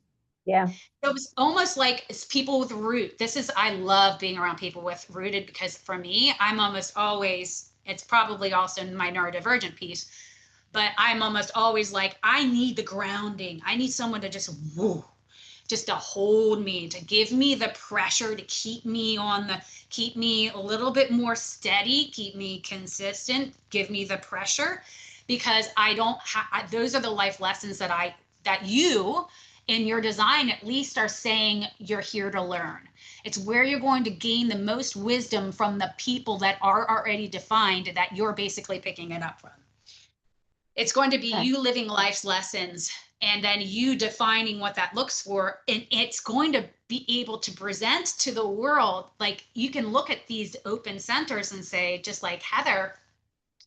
Yeah. So it's almost like it's people with root. I love being around people with rooted because for me, I'm almost always, it's probably also my neurodivergent piece, but I'm almost always like, I need the grounding. I need someone to just just to hold me, to give me the pressure, to keep me a little bit more steady, keep me consistent, give me the pressure, because those are the life lessons that you in your design at least are saying you're here to learn. It's where you're going to gain the most wisdom from the people that are already defined that you're basically picking it up from. It's going to be you living life's lessons and then you defining what that looks for. And it's going to be able to present to the world. Like you can look at these open centers and say, just like Heather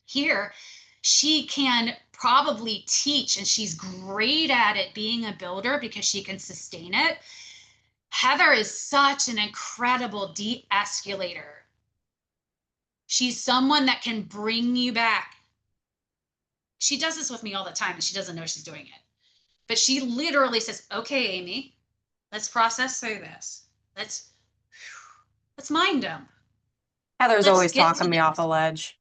here, she can probably teach and she's great at it being a builder because she can sustain it. Heather is such an incredible de-escalator. She's someone that can bring you back. She does this with me all the time and she doesn't know she's doing it. But she literally says, okay, Amy, let's process through this. Let's mind dump. Heather's Let's always get talking me off a ledge.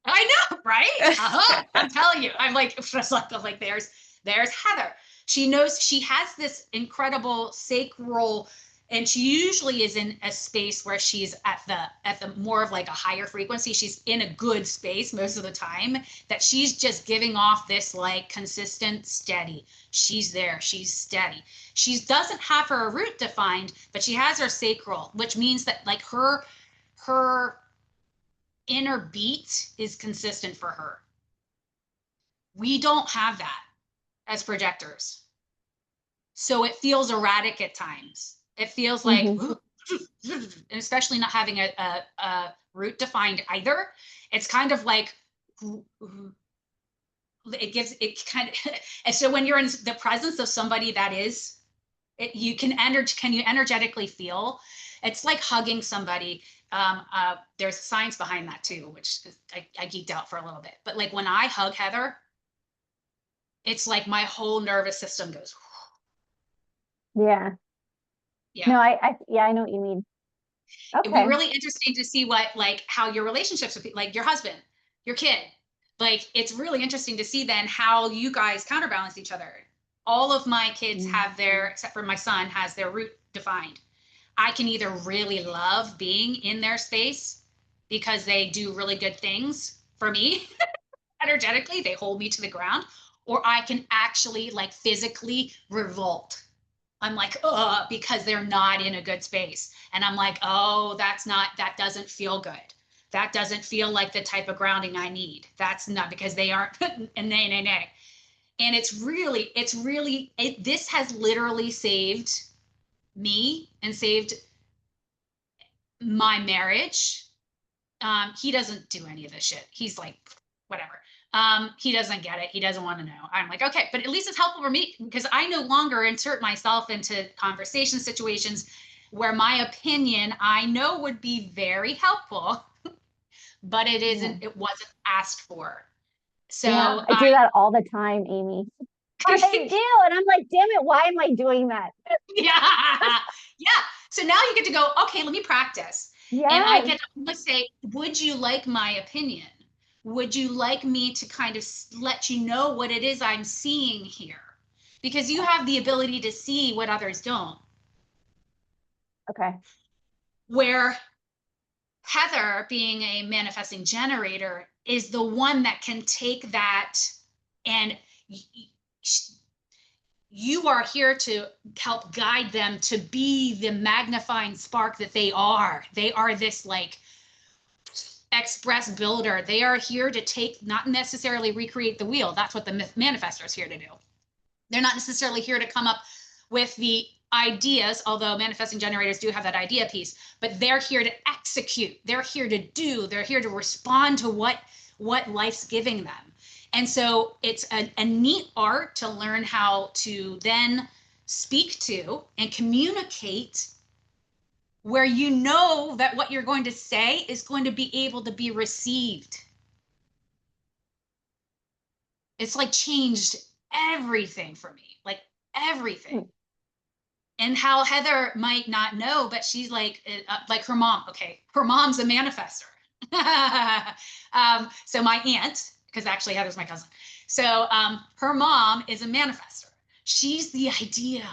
I know, right? I'm telling you, I'm like, just like there's Heather. She knows she has this incredible sacral, and she usually is in a space where she's at the more of like a higher frequency. She's in a good space most of the time, that she's just giving off this like consistent, steady. She's there, she's steady. She doesn't have her root defined, but she has her sacral, which means that like her inner beat is consistent for her. We don't have that as projectors. So it feels erratic at times. It feels like, Mhm. and especially not having a root defined either. It's kind of like, it gives it kind of, and so when you're in the presence of somebody that is, you can you energetically feel? It's like hugging somebody. There's science behind that too, which I geeked out for a little bit. But like when I hug Heather, it's like my whole nervous system goes, Yeah. yeah. No, yeah, I know what you mean. It'd be Okay. really interesting to see what, like, how your relationships with, like, your husband, your kid, like, it's really interesting to see then how you guys counterbalance each other. All of my kids have their, except for my son, has their root defined. I can either really love being in their space because they do really good things for me energetically, they hold me to the ground, or I can actually like physically revolt. I'm like, because they're not in a good space. And I'm like, oh, that doesn't feel good. That doesn't feel like the type of grounding I need. That's not, because they aren't, and nay. And this has literally saved me and saved my marriage. He doesn't do any of this shit. He's like, whatever. He doesn't get it. He doesn't want to know. I'm like, okay, but at least it's helpful for me because I no longer insert myself into conversation situations where my opinion I know would be very helpful, but it isn't, it wasn't asked for. So Yeah, I do that all the time, Amy. I do. And I'm like, damn it, why am I doing that? yeah. So now you get to go, okay, let me practice. And I Yes. get to say, would you like my opinion? Would you like me to kind of let you know what it is I'm seeing here? Because you have the ability to see what others don't. Okay. Where Heather, being a manifesting generator, is the one that can take that, and you are here to help guide them to be the magnifying spark that they are. They are this like express builder. They are here to take, not necessarily recreate the wheel. That's what the manifestor is here to do. They're not necessarily here to come up with the ideas, although manifesting generators do have that idea piece, but they're here to execute. They're here to do. They're here to respond to what life's giving them. And so it's a neat art to learn how to then speak to and communicate where you know that what you're going to say is going to be able to be received. It's like changed everything for me, like everything. And how Heather might not know, but she's like her mom. Okay, her mom's a manifestor. So my aunt, because actually Heather's my cousin. So her mom is a manifestor. She's the idea.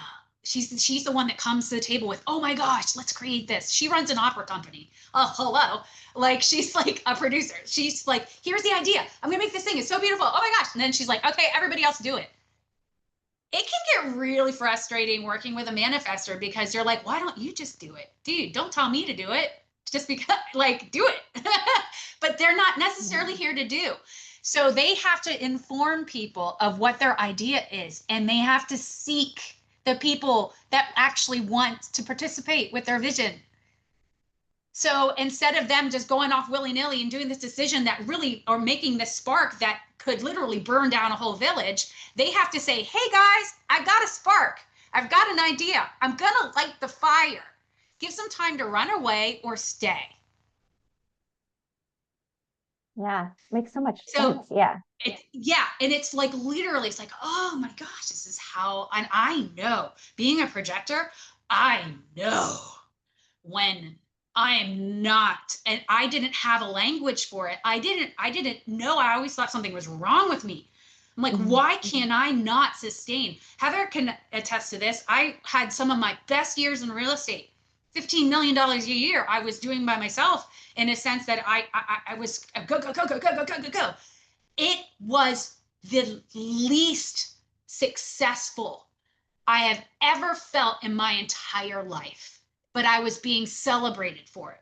She's the one that comes to the table with, oh my gosh, let's create this. She runs an opera company. Oh, hello. Like she's like a producer. She's like, here's the idea. I'm gonna make this thing. It's so beautiful. Oh my gosh. And then she's like, okay, everybody else do it. It can get really frustrating working with a manifestor because you're like, why don't you just do it? Dude, don't tell me to do it. Just because, like, do it. But they're not necessarily here to do. So they have to inform people of what their idea is, and they have to seek the people that actually want to participate with their vision. So instead of them just going off willy-nilly and doing this decision that really, or making this spark that could literally burn down a whole village, they have to say, hey guys, I got a spark. I've got an idea. I'm gonna light the fire. Give some time to run away or stay. Yeah, makes so much So sense. Yeah. and it's like literally, it's like, oh my gosh, this is how, and I know, being a projector, I know when I am not, and I didn't have a language for it. I didn't know. I always thought something was wrong with me. I'm like, why can I not sustain? Heather can attest to this. I had some of my best years in real estate, $15 million a year I was doing by myself, in a sense that I was go. It was the least successful I have ever felt in my entire life, but I was being celebrated for it.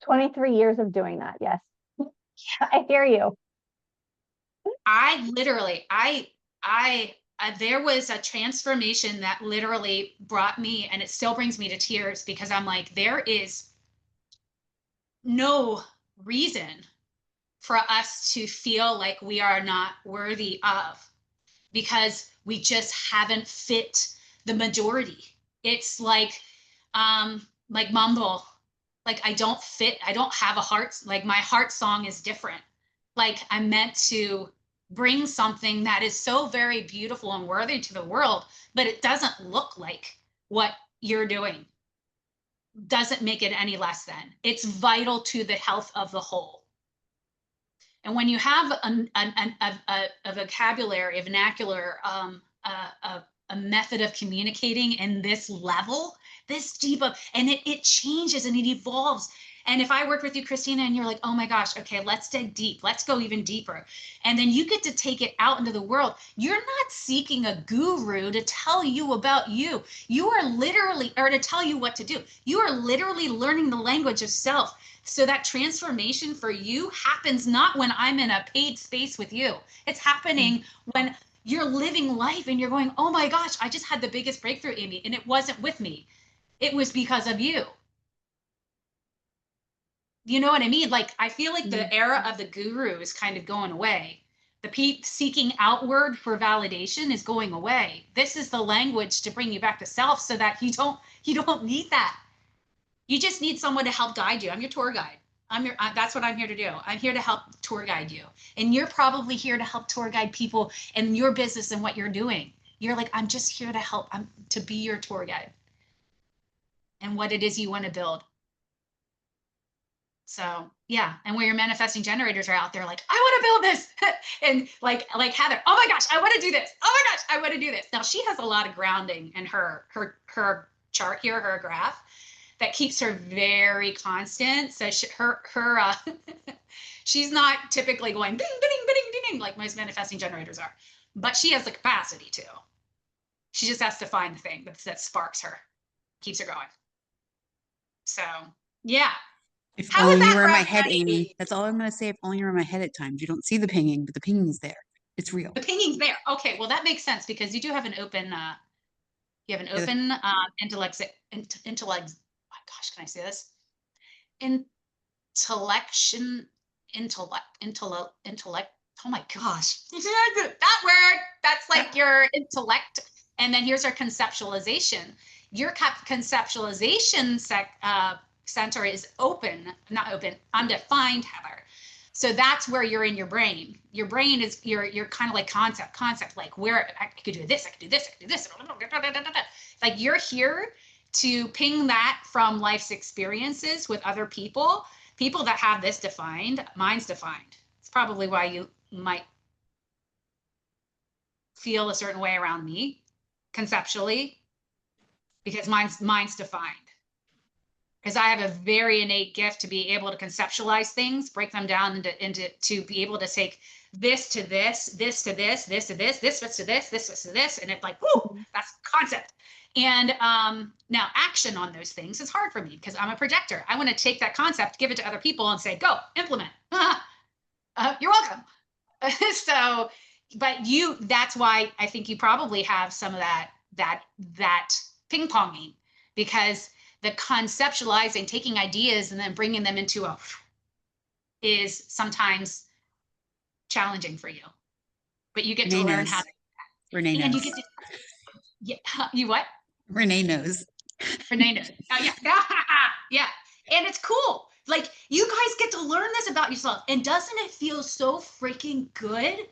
23 years of doing that. Yes. I hear you. I literally, there was a transformation that literally brought me, and it still brings me to tears because I'm like, there is no reason for us to feel like we are not worthy of, because we just haven't fit the majority. It's like mumble, like I don't fit, I don't have a heart, like my heart song is different. Like I'm meant to bring something that is so very beautiful and worthy to the world, but it doesn't look like what you're doing. Doesn't make it any less than. It's vital to the health of the whole. And when you have a vocabulary, a vernacular, a method of communicating in this level, this deep of, and it changes and it evolves. And if I work with you, Christina, and you're like, oh my gosh, okay, let's dig deep. Let's go even deeper. And then you get to take it out into the world. You're not seeking a guru to tell you about you. You are literally, or to tell you what to do. You are literally learning the language of self. So that transformation for you happens not when I'm in a paid space with you. It's happening when you're living life and you're going, oh my gosh, I just had the biggest breakthrough, Amy, and it wasn't with me. It was because of you. You know what I mean? Like, I feel like the era of the guru is kind of going away. The seeking outward for validation is going away. This is the language to bring you back to self so that you don't need that. You just need someone to help guide you. I'm your tour guide. That's what I'm here to do. I'm here to help tour guide you. And you're probably here to help tour guide people in your business and what you're doing. You're like, I'm just here to help. I'm to be your tour guide and what it is you want to build. So yeah, and where your manifesting generators are out there like, I want to build this. And like Heather, oh my gosh, I want to do this. Oh my gosh, I want to do this. Now she has a lot of grounding in her chart here, her graph, that keeps her very constant. So she's not typically going ding, ding, ding, ding, ding, like most manifesting generators are, but she has the capacity to. She just has to find the thing that sparks her, keeps her going. So yeah. If How was only you that were for in my head, everybody? Amy. That's all I'm going to say. If only you were in my head at times. You don't see the pinging, but the pinging is there. It's real. The pinging's there. Okay, well that makes sense because you do have an open intellect. Oh my gosh, can I say this? Intellection, intellect. Oh my gosh, that word. That's like your intellect. And then here's our conceptualization. Your conceptualization center is not open, undefined, Heather. So that's where you're in your brain. Your brain is you're kind of like concept, like where I could do this, I could do this, I could do this. Like you're here to ping that from life's experiences with other people that have this defined. Mine's defined. It's probably why you might feel a certain way around me conceptually, because mine's defined. Because I have a very innate gift to be able to conceptualize things, break them down into to be able to take this to this, this to this, this to this, this fits to this, this fits to this, and it's like, whoo, that's concept. And now action on those things is hard for me because I'm a projector. I want to take that concept, give it to other people, and say, go implement. You're welcome. So, but that's why I think you probably have some of that ping ponging, because the conceptualizing, taking ideas and then bringing them into is sometimes challenging for you, but you get Renee to learn knows. how to, Renee and knows. you get to, yeah, you what? Renee knows. Renee knows. Oh yeah. Yeah. And it's cool. Like you guys get to learn this about yourself. And doesn't it feel so freaking good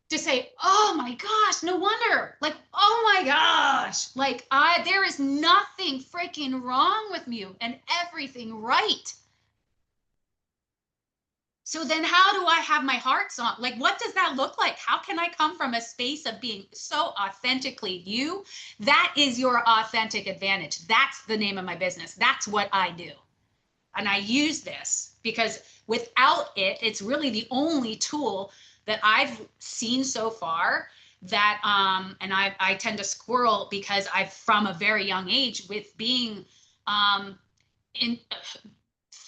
to say, oh my gosh, no wonder. Like, oh my gosh. Like there is nothing freaking wrong with you and everything right. So then how do I have my heart song? Like, what does that look like? How can I come from a space of being so authentically you? That is your authentic advantage. That's the name of my business. That's what I do. And I use this because without it, it's really the only tool that I've seen so far that, and I tend to squirrel because I've from a very young age with being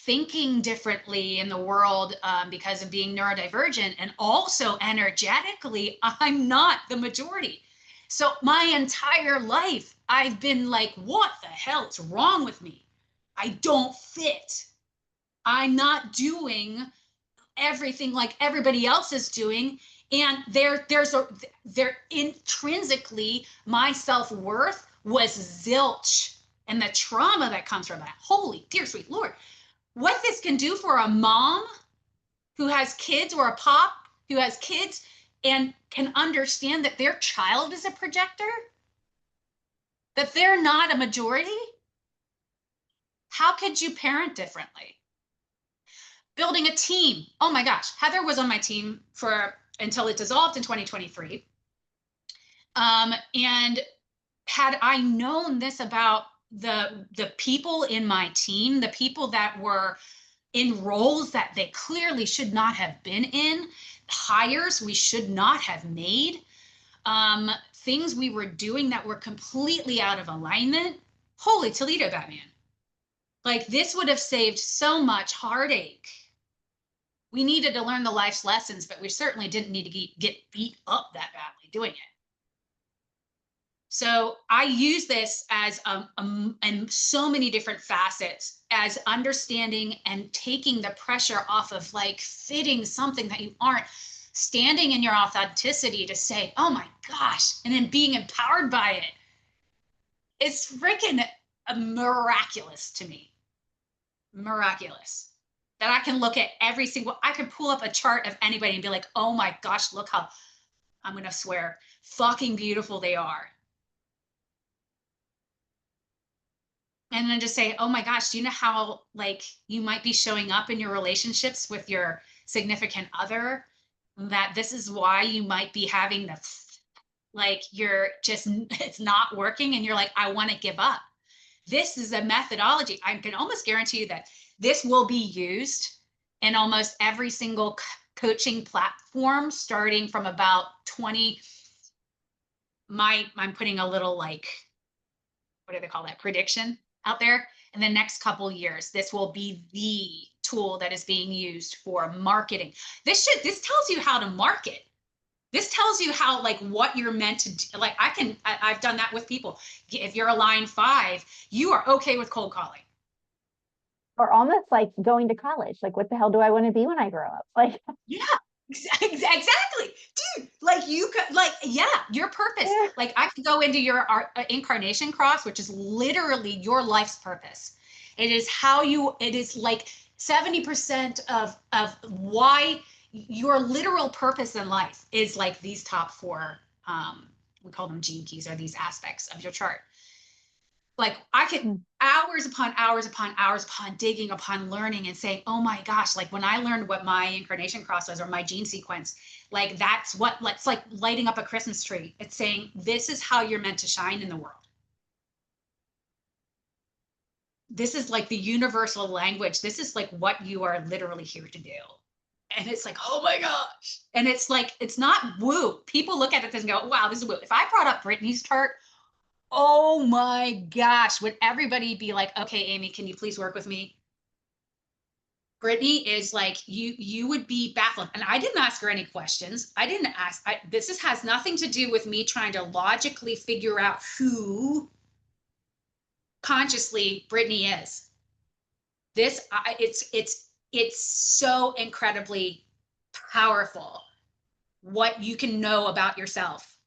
thinking differently in the world because of being neurodivergent, and also energetically, I'm not the majority. So my entire life, I've been like, what the hell is wrong with me? I don't fit. I'm not doing everything like everybody else is doing. And they're intrinsically, my self-worth was zilch. And the trauma that comes from that, holy dear sweet Lord, what this can do for a mom who has kids, or a pop who has kids and can understand that their child is a projector, that they're not a majority. How could you parent differently? Building a team. Oh my gosh, Heather was on my team for until it dissolved in 2023. And had I known this about the people in my team, the people that were in roles that they clearly should not have been in, hires we should not have made, things we were doing that were completely out of alignment, holy Toledo, Batman. Like, this would have saved so much heartache. We needed to learn the life's lessons, but we certainly didn't need to get beat up that badly doing it. So I use this as and so many different facets, as understanding and taking the pressure off of like fitting something that you aren't, standing in your authenticity to say, oh my gosh, and then being empowered by it. It's freaking miraculous to me. Miraculous. That I can look at every single, I can pull up a chart of anybody and be like, oh my gosh, look how, I'm going to swear, fucking beautiful they are. And then just say, oh my gosh, do you know how like you might be showing up in your relationships with your significant other, that this is why you might be having the, like, you're just, it's not working and you're like, I want to give up. This is a methodology. I can almost guarantee you that this will be used in almost every single coaching platform starting from about 20. I'm putting a little, like, what do they call that, prediction out there. In the next couple years, this will be the tool that is being used for marketing. This tells you how to market. This tells you how, like, what you're meant to do. Like, I've done that with people. If you're a line 5, you are okay with cold calling. Or almost like going to college. Like, what the hell do I want to be when I grow up? Like, yeah, exactly, dude. Like, you could, like, yeah, your purpose. Yeah. Like, I could go into your incarnation cross, which is literally your life's purpose. It is how you. It is like 70% of why your literal purpose in life is like these top 4. We call them gene keys, or these aspects of your chart. Like, I could hours upon hours upon hours upon digging, upon learning and saying, oh my gosh, like when I learned what my incarnation cross was, or my gene sequence, like that's what, it's like lighting up a Christmas tree. It's saying, this is how you're meant to shine in the world. This is like the universal language. This is like what you are literally here to do. And it's like, oh my gosh. And it's like, it's not woo. People look at it and go, wow, this is woo. If I brought up Brittany's chart, oh my gosh, would everybody be like, okay, Amy, can you please work with me? Brittany is like, you would be baffled. And I didn't ask her any questions. I didn't ask, this has nothing to do with me trying to logically figure out who consciously Brittany is. It's so incredibly powerful what you can know about yourself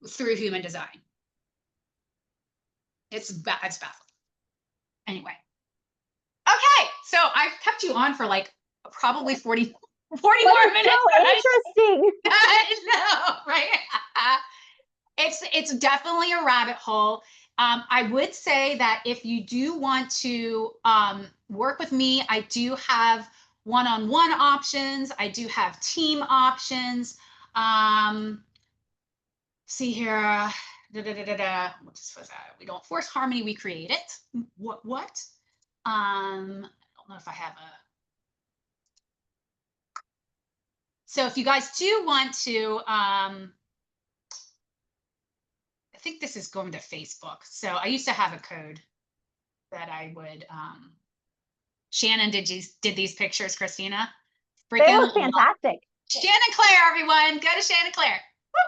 through human design. It's baffling. Anyway. Okay, so I've kept you on for like probably 40 more minutes. So interesting. No, right? It's definitely a rabbit hole. I would say that if you do want to work with me, I do have one-on-one options. I do have team options. See here. What was that? We don't force harmony, we create it. What? I don't know if I have a. So if you guys do want to, I think this is going to Facebook. So I used to have a code that I would Shannon did these pictures, Christina. They Freaking look fantastic. Shannon Claire, everyone. Go to Shannon Claire.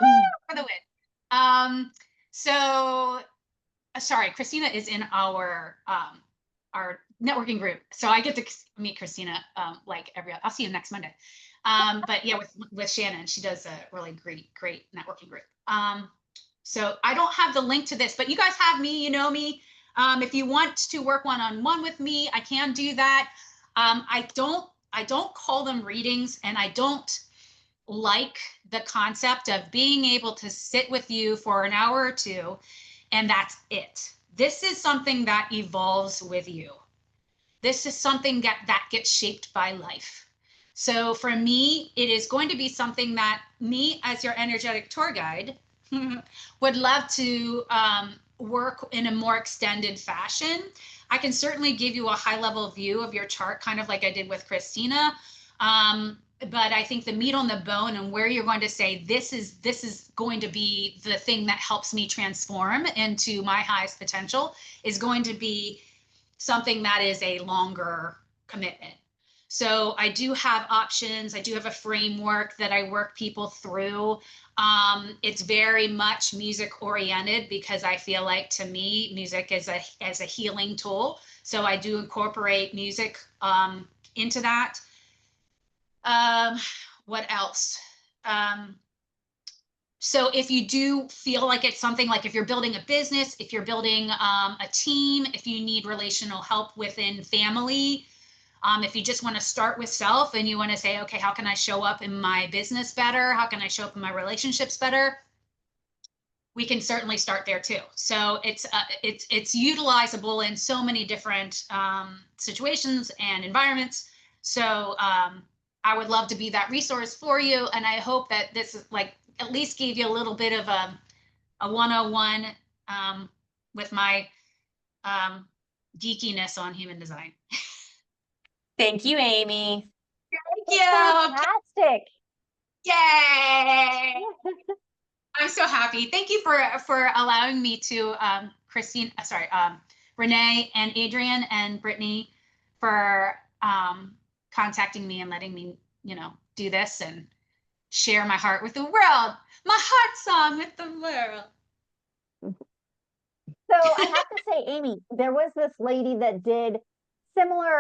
Woo-hoo, for the win. So sorry, Christina is in our networking group. So I get to meet Christina like I'll see you next Monday. But yeah, with Shannon, she does a really great networking group. So I don't have the link to this, but you guys have me, you know me. If you want to work one-on-one with me, I can do that. I don't call them readings, and I don't like the concept of being able to sit with you for an hour or two, and that's it. This is something that evolves with you. This is something that gets shaped by life. So for me, it is going to be something that me as your energetic tour guide would love to work in a more extended fashion. I can certainly give you a high level view of your chart, kind of like I did with Christina. But I think the meat on the bone and where you're going to say, this is going to be the thing that helps me transform into my highest potential, is going to be something that is a longer commitment. So I do have options. I do have a framework that I work people through. It's very much music oriented, because I feel like, to me, music is as a healing tool. So I do incorporate music into that. What else? So if you do feel like it's something, like if you're building a business, if you're building a team, if you need relational help within family, if you just want to start with self and you want to say, okay, how can I show up in my business better? How can I show up in my relationships better? We can certainly start there too. So it's utilizable in so many different situations and environments. So I would love to be that resource for you. And I hope that this is like, at least gave you a little bit of a 101 with my geekiness on human design. Thank you, Amy. Thank you. Fantastic. Yay. I'm so happy. Thank you for allowing me to, Renee and Adrian and Brittany, for contacting me and letting me, do this and share my heart with the world, my heart song with the world. So I have to say, Amy, there was this lady that did similar